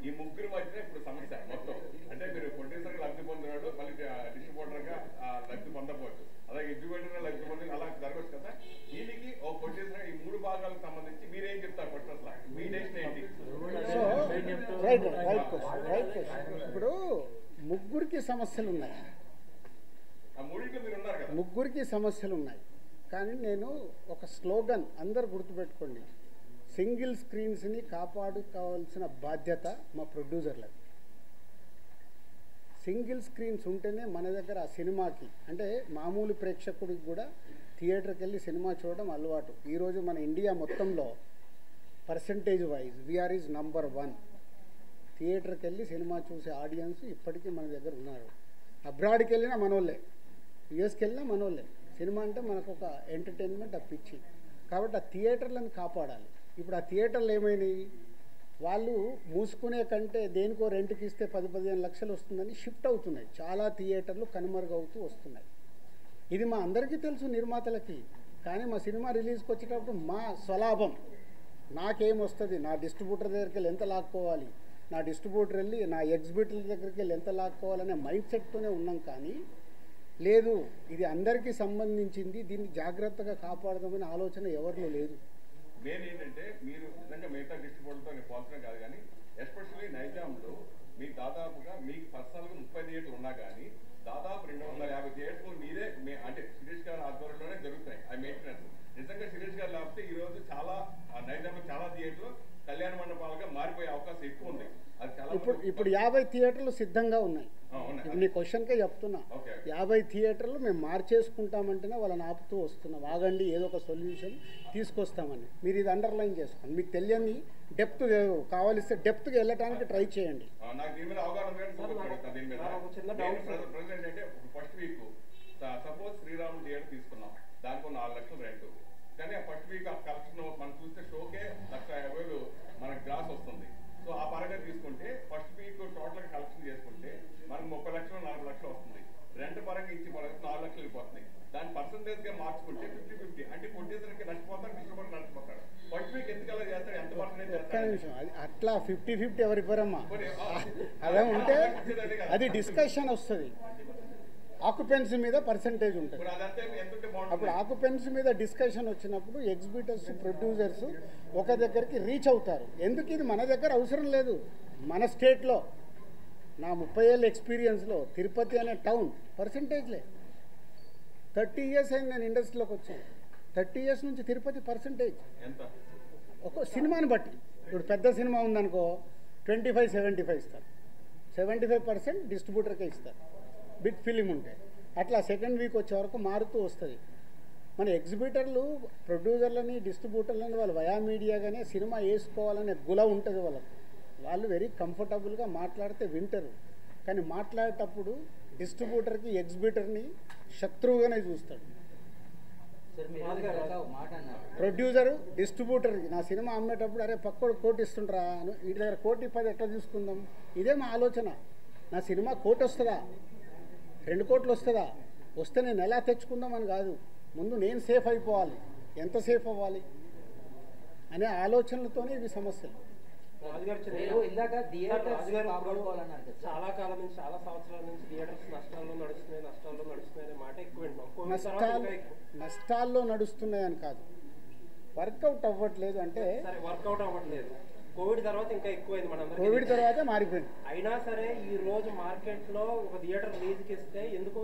ఈ ముగ్గురు మధ్యన ఇప్పుడు సమస్య మొత్తం. అంటే మీరు ప్రొడ్యూసర్ లబ్ధి పొందినాడు, మళ్ళీ డిస్ట్రిబ్యూటర్ గా లబ్ధి పొందకపోవచ్చు, అలాగే ఎగ్జిబ్యూటర్ లబ్ధి పొంది అలా జరగవచ్చు కదా. దీనికి ఒక ప్రొడ్యూసర్ ఈ 3 భాగాలకు సంబంధించి మీరేం చెప్తారు? ఫస్ట్ అసలు మీ డెసిషన్ ఏంటి? Right question. ఇప్పుడు సమస్యలు ఉన్నాయి, ఆ మూడింట్లో మీరు ఉన్నారు కదా. ముగ్గురికి సమస్యలు ఉన్నాయి. కానీ నేను ఒక స్లోగన్ అందరు గుర్తుపెట్టుకోండి, సింగిల్ స్క్రీన్స్ని కాపాడుకోవాల్సిన బాధ్యత మా ప్రొడ్యూసర్లది. సింగిల్ స్క్రీన్స్ ఉంటేనే మన దగ్గర ఆ సినిమాకి, అంటే మామూలు ప్రేక్షకుడికి కూడా థియేటర్కి వెళ్ళి సినిమా చూడడం అలవాటు. ఈరోజు మన ఇండియా మొత్తంలో percentage wise VR is number 1. థియేటర్కి వెళ్ళి సినిమా చూసే ఆడియన్స్ ఇప్పటికీ మన దగ్గర ఉన్నారు. అబ్రాడ్కి వెళ్ళినా మనోళ్ళే, యుఎస్కి వెళ్ళినా మనోళ్ళే. సినిమా అంటే మనకు ఒక ఎంటర్టైన్మెంట్, ఆ పిచ్చి. కాబట్టి ఆ థియేటర్లను కాపాడాలి. ఇప్పుడు ఆ థియేటర్లు ఏమైనాయి, వాళ్ళు మూసుకునే కంటే దేనికో రెంట్కి ఇస్తే 10-15 లక్షలు వస్తుందని షిఫ్ట్ అవుతున్నాయి. చాలా థియేటర్లు కనుమరుగవుతూ వస్తున్నాయి. ఇది మా అందరికీ తెలుసు నిర్మాతలకి. కానీ మా సినిమా రిలీజ్కి వచ్చేటప్పుడు మా స్వలాభం నాకేమొస్తుంది, నా డిస్ట్రిబ్యూటర్ దగ్గరికి వెళ్ళి ఎంత లాక్కోవాలి, నా డిస్ట్రిబ్యూటర్ వెళ్ళి నా ఎగ్జిబిటర్ల దగ్గరికి వెళ్ళి ఎంత లాక్కోవాలనే మైండ్ సెట్తోనే ఉన్నాం. కానీ లేదు, ఇది అందరికీ సంబంధించింది, దీన్ని జాగ్రత్తగా కాపాడదామనే ఆలోచన ఎవరిలో లేదు. మెయిన్ ఏంటంటే మీరు నిజంగా మిగతా డిస్ట్రిబ్యూటర్తో నేను పోల్చడం కాదు, కానీ ఎస్పెషల్లీ నైజాంలో మీకు దాదాపుగా మీకు పర్సనల్గా 30 థియేటర్లు ఉన్నా కానీ దాదాపు 250 థియేటర్లు మీరే అంటే శిరీష్ గారి ఆధ్వర్యంలోనే జరుగుతాయి ఆ మెయింటెనెన్స్. నిజంగా శిరీష్ గారు లేకపోతే ఈ రోజు చాలా నైజాంలో చాలా థియేటర్లు కళ్యాణ మండపాలుగా మారిపోయే అవకాశం ఎక్కువ ఉంది. అది చాలా ఇప్పుడు 50 థియేటర్లు సిద్ధంగా ఉన్నాయి. ఇప్పుడు నీ క్వశ్చన్కే చెప్తున్నా, 50 థియేటర్లు మేము మార్చేసుకుంటామంటేనే వాళ్ళని ఆపుతూ వస్తున్నాం. ఆగండి, ఏదో ఒక సొల్యూషన్ తీసుకొస్తామని. మీరు ఇది అండర్లైన్ చేసుకోండి. మీకు తెలియని డెప్త్ కావాలిస్తే డెప్త్గా వెళ్ళటానికి ట్రై చేయండి. నాకు దీని మీద అవగాహన అంటే first week suppose Sriramulu theatre తీసుకున్నాం, దానికి 4 లక్షలు రెంట్. కానీ ఆ ఫస్ట్ వీక్ ఆ కలెక్షన్ మనం చూస్తే షోకే 1,50,000 మనకు గ్రాస్ వస్తుంది. సో ఆ పరంగా తీసుకుంటే ఫస్ట్ వీక్ టోటల్గా కలెక్షన్ చేసుకుంటే మనకు 30 లక్షలు 40 లక్షలు వస్తుంది. రెంట్ పరంగా ఇచ్చి మనకు 4 లక్షలు వెళ్ళిపోతుంది. దాని పర్సంటేజ్గా మార్చుకుంటే 50-50. అంటే ప్రొడ్యూసర్కి నష్టపోతాడు, డిస్ట్రిబ్యూటర్ నష్టపోతాడు. ఫస్ట్ వీక్ ఎందుకు అలా చేస్తాడు, ఎంత పర్సెంటేజ్ చేస్తాడు? అట్లా 50-50 ఎవరివ్వరమ్మా. అదే ఉంటే అది డిస్కషన్ వస్తుంది. ఆక్యుపెన్సీ మీద పర్సంటేజ్ ఉంటుంది. అప్పుడు ఆక్యుపెన్సీ మీద డిస్కషన్ వచ్చినప్పుడు ఎగ్జిబిటర్స్, ప్రొడ్యూసర్స్ ఒక దగ్గరికి రీచ్ అవుతారు. ఎందుకు ఇది మన దగ్గర అవసరం లేదు. మన స్టేట్లో నా 30 ఏళ్ళ ఎక్స్పీరియన్స్లో తిరుపతి అనే టౌన్ పర్సంటేజ్లే. 30 ఇయర్స్ అయింది నేను ఇండస్ట్రీలోకి వచ్చాను. 30 ఇయర్స్ నుంచి తిరుపతి పర్సంటేజ్ ఒక సినిమాని బట్టి. ఇప్పుడు పెద్ద సినిమా ఉందనుకో 25-75 ఇస్తారు. 75% డిస్ట్రిబ్యూటర్కే ఇస్తారు. బిగ్ ఫిలిం ఉంటే అట్లా సెకండ్ వీక్ వచ్చే వరకు మారుతూ వస్తుంది. మన ఎగ్జిబిటర్లు, ప్రొడ్యూసర్లని, డిస్ట్రిబ్యూటర్లని వాళ్ళు వయా మీడియాగానే సినిమా వేసుకోవాలనే గుల ఉంటుంది వాళ్ళకు. వాళ్ళు వెరీ కంఫర్టబుల్గా మాట్లాడితే వింటారు. కానీ మాట్లాడేటప్పుడు డిస్ట్రిబ్యూటర్కి, ఎగ్జిబిటర్ని శత్రువుగానే చూస్తాడు. ప్రొడ్యూసరు డిస్ట్రిబ్యూటర్కి నా సినిమా అమ్మేటప్పుడు అరే పక్కోడు కోటి ఇస్తుండ్రా, వీటి దగ్గర 1,10,000 ఎట్లా తీసుకుందాం, ఇదే మా ఆలోచన. నా సినిమా 1 కోటి వస్తుందా, 2 కోట్లు వస్తుందా, వస్తే నేను ఎలా తెచ్చుకుందామని కాదు, ముందు నేను సేఫ్ అయిపోవాలి, ఎంత సేఫ్ అవ్వాలి అనే ఆలోచనలతోనే ఇవి సమస్యలు. చాలా కాలం నుంచి, చాలా సంవత్సరాల నుంచి థియేటర్స్ నష్టాల్లో నడుస్తున్నాయి అనే మాట ఎక్కువ వింటున్నాం. నష్టాల్లో నడుస్తున్నాయని కాదు, వర్కౌట్ అవ్వట్లేదు. అంటే వర్కౌట్ అవ్వట్లేదు. కోవిడ్ తర్వాత ఇంకా ఎక్కువైంది. కోవిడ్ తర్వాత మారిపోయింది. అయినా సరే ఈ రోజు మార్కెట్ లో ఒక థియేటర్ లీజ్కి ఇస్తే ఎందుకు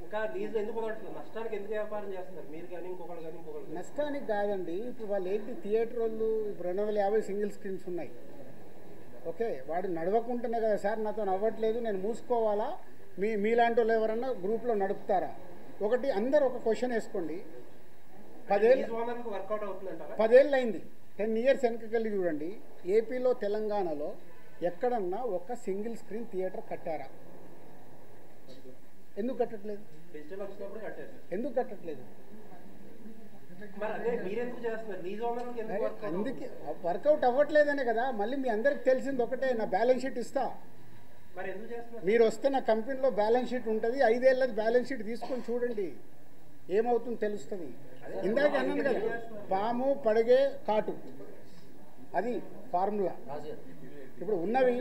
ఇంకా లీజ్ ఎందుకు వదలట్లేదు? నష్టానికి ఎందుకు వ్యాపారం చేస్తున్నారు మీరు కానీ ఇంకొకరు కానీ ఇంకొకరు? నష్టానికి కాదండి. ఇప్పుడు వాళ్ళు ఏంటి, థియేటర్ వాళ్ళు ఇప్పుడు 250 సింగిల్ స్క్రీన్స్ ఉన్నాయి. ఓకే, వాడు నడవకుంటేనే కదా సార్ నాతో అవ్వట్లేదు, నేను మూసుకోవాలా, మీలాంటి వాళ్ళు ఎవరన్నా గ్రూప్లో నడుపుతారా? ఒకటి అందరు ఒక క్వశ్చన్ వేసుకోండి. 10 ఏళ్ళు అయింది, 10 ఇయర్స్ వెనకకెళ్ళి చూడండి. ఏపీలో, తెలంగాణలో ఎక్కడన్నా ఒక సింగిల్ స్క్రీన్ థియేటర్ కట్టారా? ఎందుకు కట్టట్లేదు? ఎందుకు కట్టట్లేదు? అందుకే వర్కౌట్ అవ్వట్లేదనే కదా. మళ్ళీ మీ అందరికి తెలిసింది ఒకటే, నా బ్యాలెన్స్ షీట్ ఇస్తా, మీరు వస్తే నా కంపెనీలో బ్యాలెన్స్ షీట్ ఉంటుంది, 5 ఏళ్ళది బ్యాలెన్స్ షీట్ తీసుకొని చూడండి, ఏమవుతుందో తెలుస్తుంది. ఇందాక అన్నాను కదా, పాము పడగే కాటు, అది ఫార్ములా. ఇప్పుడు ఉన్నవి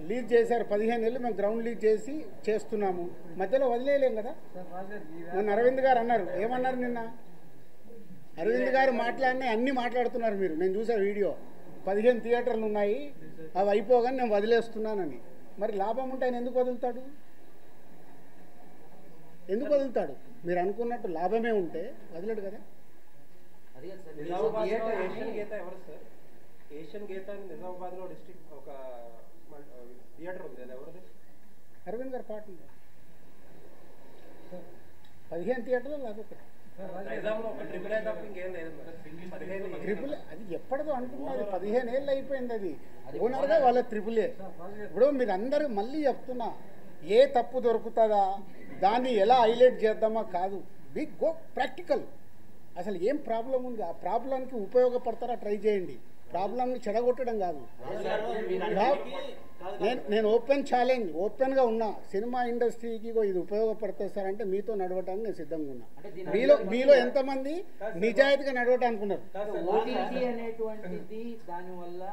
లీజ్ చేశారు 15 ఏళ్ళు, మేము గ్రౌండ్ లీజ్ చేసి చేస్తున్నాము, మధ్యలో వదిలేయలేం కదా. మొన్న అరవింద్ గారు అన్నారు, ఏమన్నారు నిన్న అరవింద్ గారు మాట్లాడినా అన్నీ మాట్లాడుతున్నారు మీరు, నేను చూసా వీడియో. 15 థియేటర్లు ఉన్నాయి, అవి అయిపోగానే నేను వదిలేస్తున్నానని. మరి లాభం ఉంటే ఆయన ఎందుకు వదులుతాడు? ఎందుకు వదులుతాడు? మీరు అనుకున్నట్టు లాభమే ఉంటే వదిలేడు కదా. అది కాదు సార్, నిజామాబాద్లో ఏషియన్ గీత ఎవరు సార్? ఏషియన్ గీత అని నిజామాబాద్లో డిస్ట్రిక్ట్ ఒక థియేటర్ ఉంది, అది ఎవరిది? అరవింద్ గారు పార్ట్నర్. 15 థియేటర్లు లేకపోతే నిజాంలో ఒక ట్రిపుల్ ఏ తప్ప ఇంకేం లేదు మరి. 15 ట్రిపుల్ అది ఎప్పటిదో అంటున్నది, 15 ఏళ్ళు అయిపోయింది. అది ఓనర్గా వాళ్ళ ట్రిపుల్ ఏ. ఇప్పుడు మీరు అందరూ మళ్ళీ చెప్తున్నా, ఏ తప్పు దొరుకుతుందా దాన్ని ఎలా హైలైట్ చేద్దామా కాదు, బిగ్ గో ప్రాక్టికల్. అసలు ఏం ప్రాబ్లం ఉంది, ఆ ప్రాబ్లంకి ఉపయోగపడతారా ట్రై చేయండి, ప్రాబ్లంని చెడగొట్టడం కాదు. నేను ఓపెన్ ఛాలెంజ్, ఓపెన్గా ఉన్నా, సినిమా ఇండస్ట్రీకి ఇది ఉపయోగపడుతుంది సార్ అంటే మీతో నడవటానికి నేను సిద్ధంగా ఉన్నా. మీలో ఎంతమంది నిజాయితీగా నడవటానికి ఉన్నారు? ఓటీటీ అనేటువంటిది దానివల్ల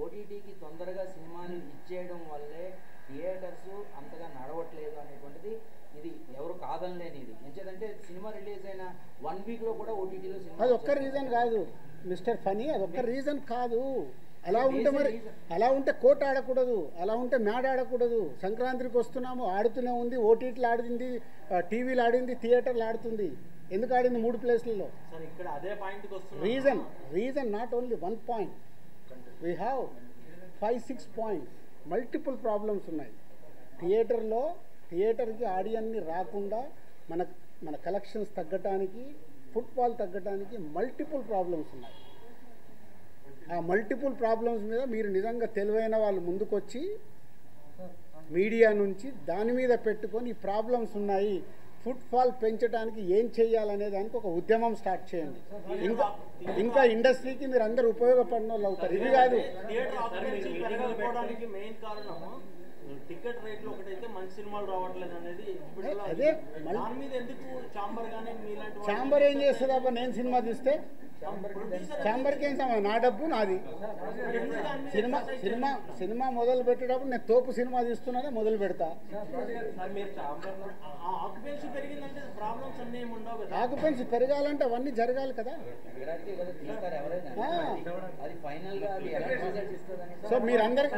ఓటీటీకి తొందరగా సినిమాని ఇచ్చేయడం వల్లే థియేటర్స్ అంతగా నడవట్లేదు అనేటువంటిది ఇది ఎవరు కాదనలేని ఇది. ఎంచేదంటే సినిమా రిలీజ్ అయిన 1 వీక్ లో కూడా ఓటీటీలో సినిమా, అది ఒక్క రీజన్ కాదు మిస్టర్ ఫనీ, అది ఒక్క రీజన్ కాదు. అలా ఉంటే మరి అలా ఉంటే కోర్టు ఆడకూడదు, అలా ఉంటే మ్యాడ్ ఆడకూడదు. సంక్రాంతికి వస్తున్నాము, ఆడుతూనే ఉంది, ఓటీటీలు ఆడింది, టీవీలు ఆడింది, థియేటర్లు ఆడుతుంది. ఎందుకు ఆడింది 3 ప్లేస్లలో? Reason not only 1 point, we have 5-6 points. Multiple problems ఉన్నాయి థియేటర్కి ఆడియన్ని రాకుండా మన కలెక్షన్స్ తగ్గటానికి, ఫుట్ఫాల్ తగ్గటానికి మల్టిపుల్ ప్రాబ్లమ్స్ ఉన్నాయి. ఆ మల్టిపుల్ ప్రాబ్లమ్స్ మీద మీరు నిజంగా తెలివైన వాళ్ళు ముందుకొచ్చి మీడియా నుంచి దాని మీద పెట్టుకొని ఈ ప్రాబ్లమ్స్ ఉన్నాయి, ఫుట్ఫాల్ పెంచడానికి ఏం చేయాలనే దానికి ఒక ఉద్యమం స్టార్ట్ చేయండి. ఇంకా ఇండస్ట్రీకి మీరు అందరూ ఉపయోగపడిన వాళ్ళు అవుతారు. ఇది కాదు మెయిన్ కారణం టికెట్ రేట్లు ఒకటైతే మంచి సినిమాలు రావట్లేదు అనేది. అదే దాని మీద ఎందుకు చాంబర్ గానీ మీలాంటి చాంబర్ ఏం చేస్తుంది అబ్బా? నేను సినిమా తీస్తే చాంబర్కి ఏం సమయం, నా డబ్బు నాది. సినిమా మొదలు పెట్టేటప్పుడు నేను తోపు సినిమా తీస్తున్నానే మొదలు పెడతా. ఆక్యుపెన్సీ పెరగాలంటే అవన్నీ జరగాలి కదా. సో మీ అందరికి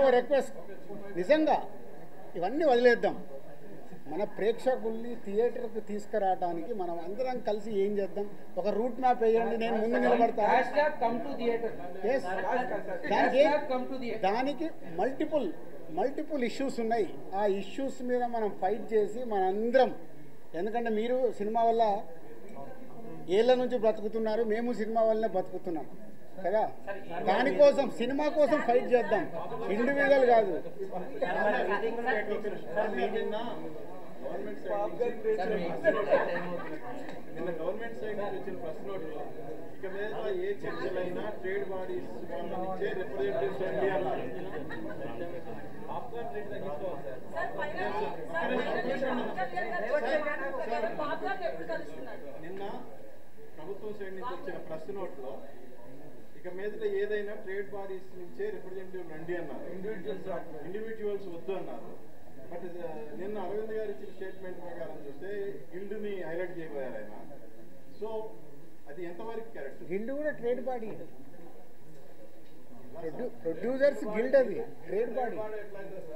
ఒక రిక్వెస్ట్, నిజంగా ఇవన్నీ వదిలేద్దాం. మన ప్రేక్షకుల్ని థియేటర్కి తీసుకురావడానికి మనం అందరం కలిసి ఏం చేద్దాం, ఒక రూట్ మ్యాప్ వేయండి, నేను ముందు నిలబడతా. దానికి మల్టిపుల్ ఇష్యూస్ ఉన్నాయి. ఆ ఇష్యూస్ మీద మనం ఫైట్ చేసి మనందరం, ఎందుకంటే మీరు సినిమా వల్ల ఏళ్ళ నుంచి బ్రతుకుతున్నారు, మేము సినిమా వల్లనే బతుకుతున్నాం కదా. దానికోసం సినిమా కోసం ఫైట్ చేద్దాం, ఇండివిజువల్ కాదు. నిన్న గవర్నమెంట్ సైడ్ నుంచి వచ్చిన ప్రెస్ నోట్లో ఇక మీద ఏ చర్చలైనా ట్రేడ్ బాడీస్ వాళ్ళనిచ్చే రిప్రజెంటేటివ్స్ అండి అన్నారు. నిన్న ప్రభుత్వం సైడ్ నుంచి వచ్చిన ప్రెస్ నోట్లో ఇక మీద ఏదైనా ట్రేడ్ బాడీస్ నుంచే రిప్రజెంటేటివ్ రండి అన్నారు, ఇండివిజువల్స్ వద్దు అన్నారు. బట్ నిన్న అరవింద్ గారు ఇచ్చిన స్టేట్మెంట్ ప్రకారం చూస్తే గిల్డ్ని హైలైట్ చేయబోయారు ఆయన. సో అది ఎంతవరకు కరెక్ట్? గిల్డ్ కూడా ట్రేడ్ బాడీ, ప్రొడ్యూసర్స్ గిల్డ్, అది ట్రేడ్ బాడీ.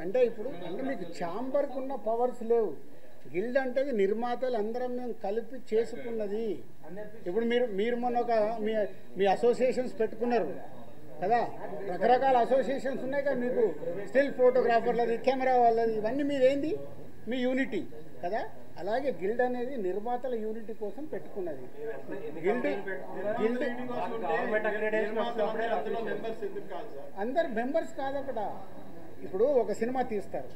అంటే ఇప్పుడు అంటే మీకు ఛాంబర్కి ఉన్న పవర్స్ లేవు. గిల్డ్ అంటే నిర్మాతలు అందరం మేము కలిపి చేసుకున్నది. ఇప్పుడు మీరు మొన్న ఒక మీ అసోసియేషన్స్ పెట్టుకున్నారు కదా, రకరకాల అసోసియేషన్స్ ఉన్నాయి కదా మీకు, స్టిల్ ఫోటోగ్రాఫర్లది, కెమెరా వాళ్ళది, ఇవన్నీ మీదేంది మీ యూనిటీ కదా. అలాగే గిల్డ్ అనేది నిర్మాతల యూనిటీ కోసం పెట్టుకున్నది. అందరు మెంబర్స్ కాదు అక్కడ. ఇప్పుడు ఒక సినిమా తీస్తారు,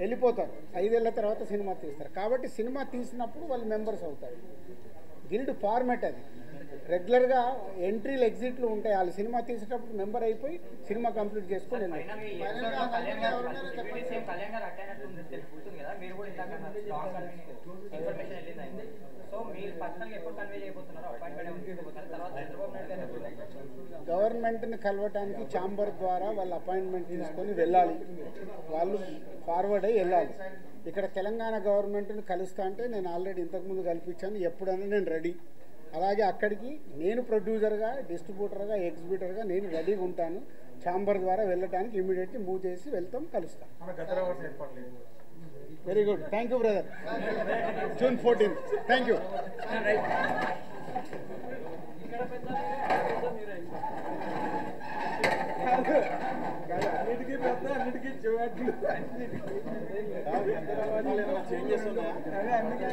వెళ్ళిపోతారు, 5 ఏళ్ల తర్వాత సినిమా తీస్తారు. కాబట్టి సినిమా తీసినప్పుడు వాళ్ళు మెంబర్స్ అవుతారు. గిల్డ్ ఫార్మాట్ అది. రెగ్యులర్గా ఎంట్రీలు ఎగ్జిట్లు ఉంటాయి. వాళ్ళు సినిమా తీసేటప్పుడు మెంబర్ అయిపోయి సినిమా కంప్లీట్ చేసుకొని గవర్నమెంట్ని కలవటానికి ఛాంబర్ ద్వారా వాళ్ళు అపాయింట్మెంట్ తీసుకొని వెళ్ళాలి, వాళ్ళు ఫార్వర్డ్ అయ్యి వెళ్ళాలి. ఇక్కడ తెలంగాణ గవర్నమెంట్ని కలుస్తా అంటే నేను ఆల్రెడీ ఇంతకుముందు కల్పించాను, ఎప్పుడైనా నేను రెడీ. అలాగే అక్కడికి నేను ప్రొడ్యూసర్గా, డిస్ట్రిబ్యూటర్గా, ఎగ్జిబ్యూటర్గా నేను రెడీగా ఉంటాను. ఛాంబర్ ద్వారా వెళ్ళటానికి ఇమీడియట్లీ మూవ్ చేసి వెళ్తాం, కలుస్తాం. Very good. Thank you brother. June 14th. Thank you. అన్నిటికీ పెద్ద అన్నిటికీ చూడట్లు చేంజెస్ ఉన్నాయా? అదే అందుకే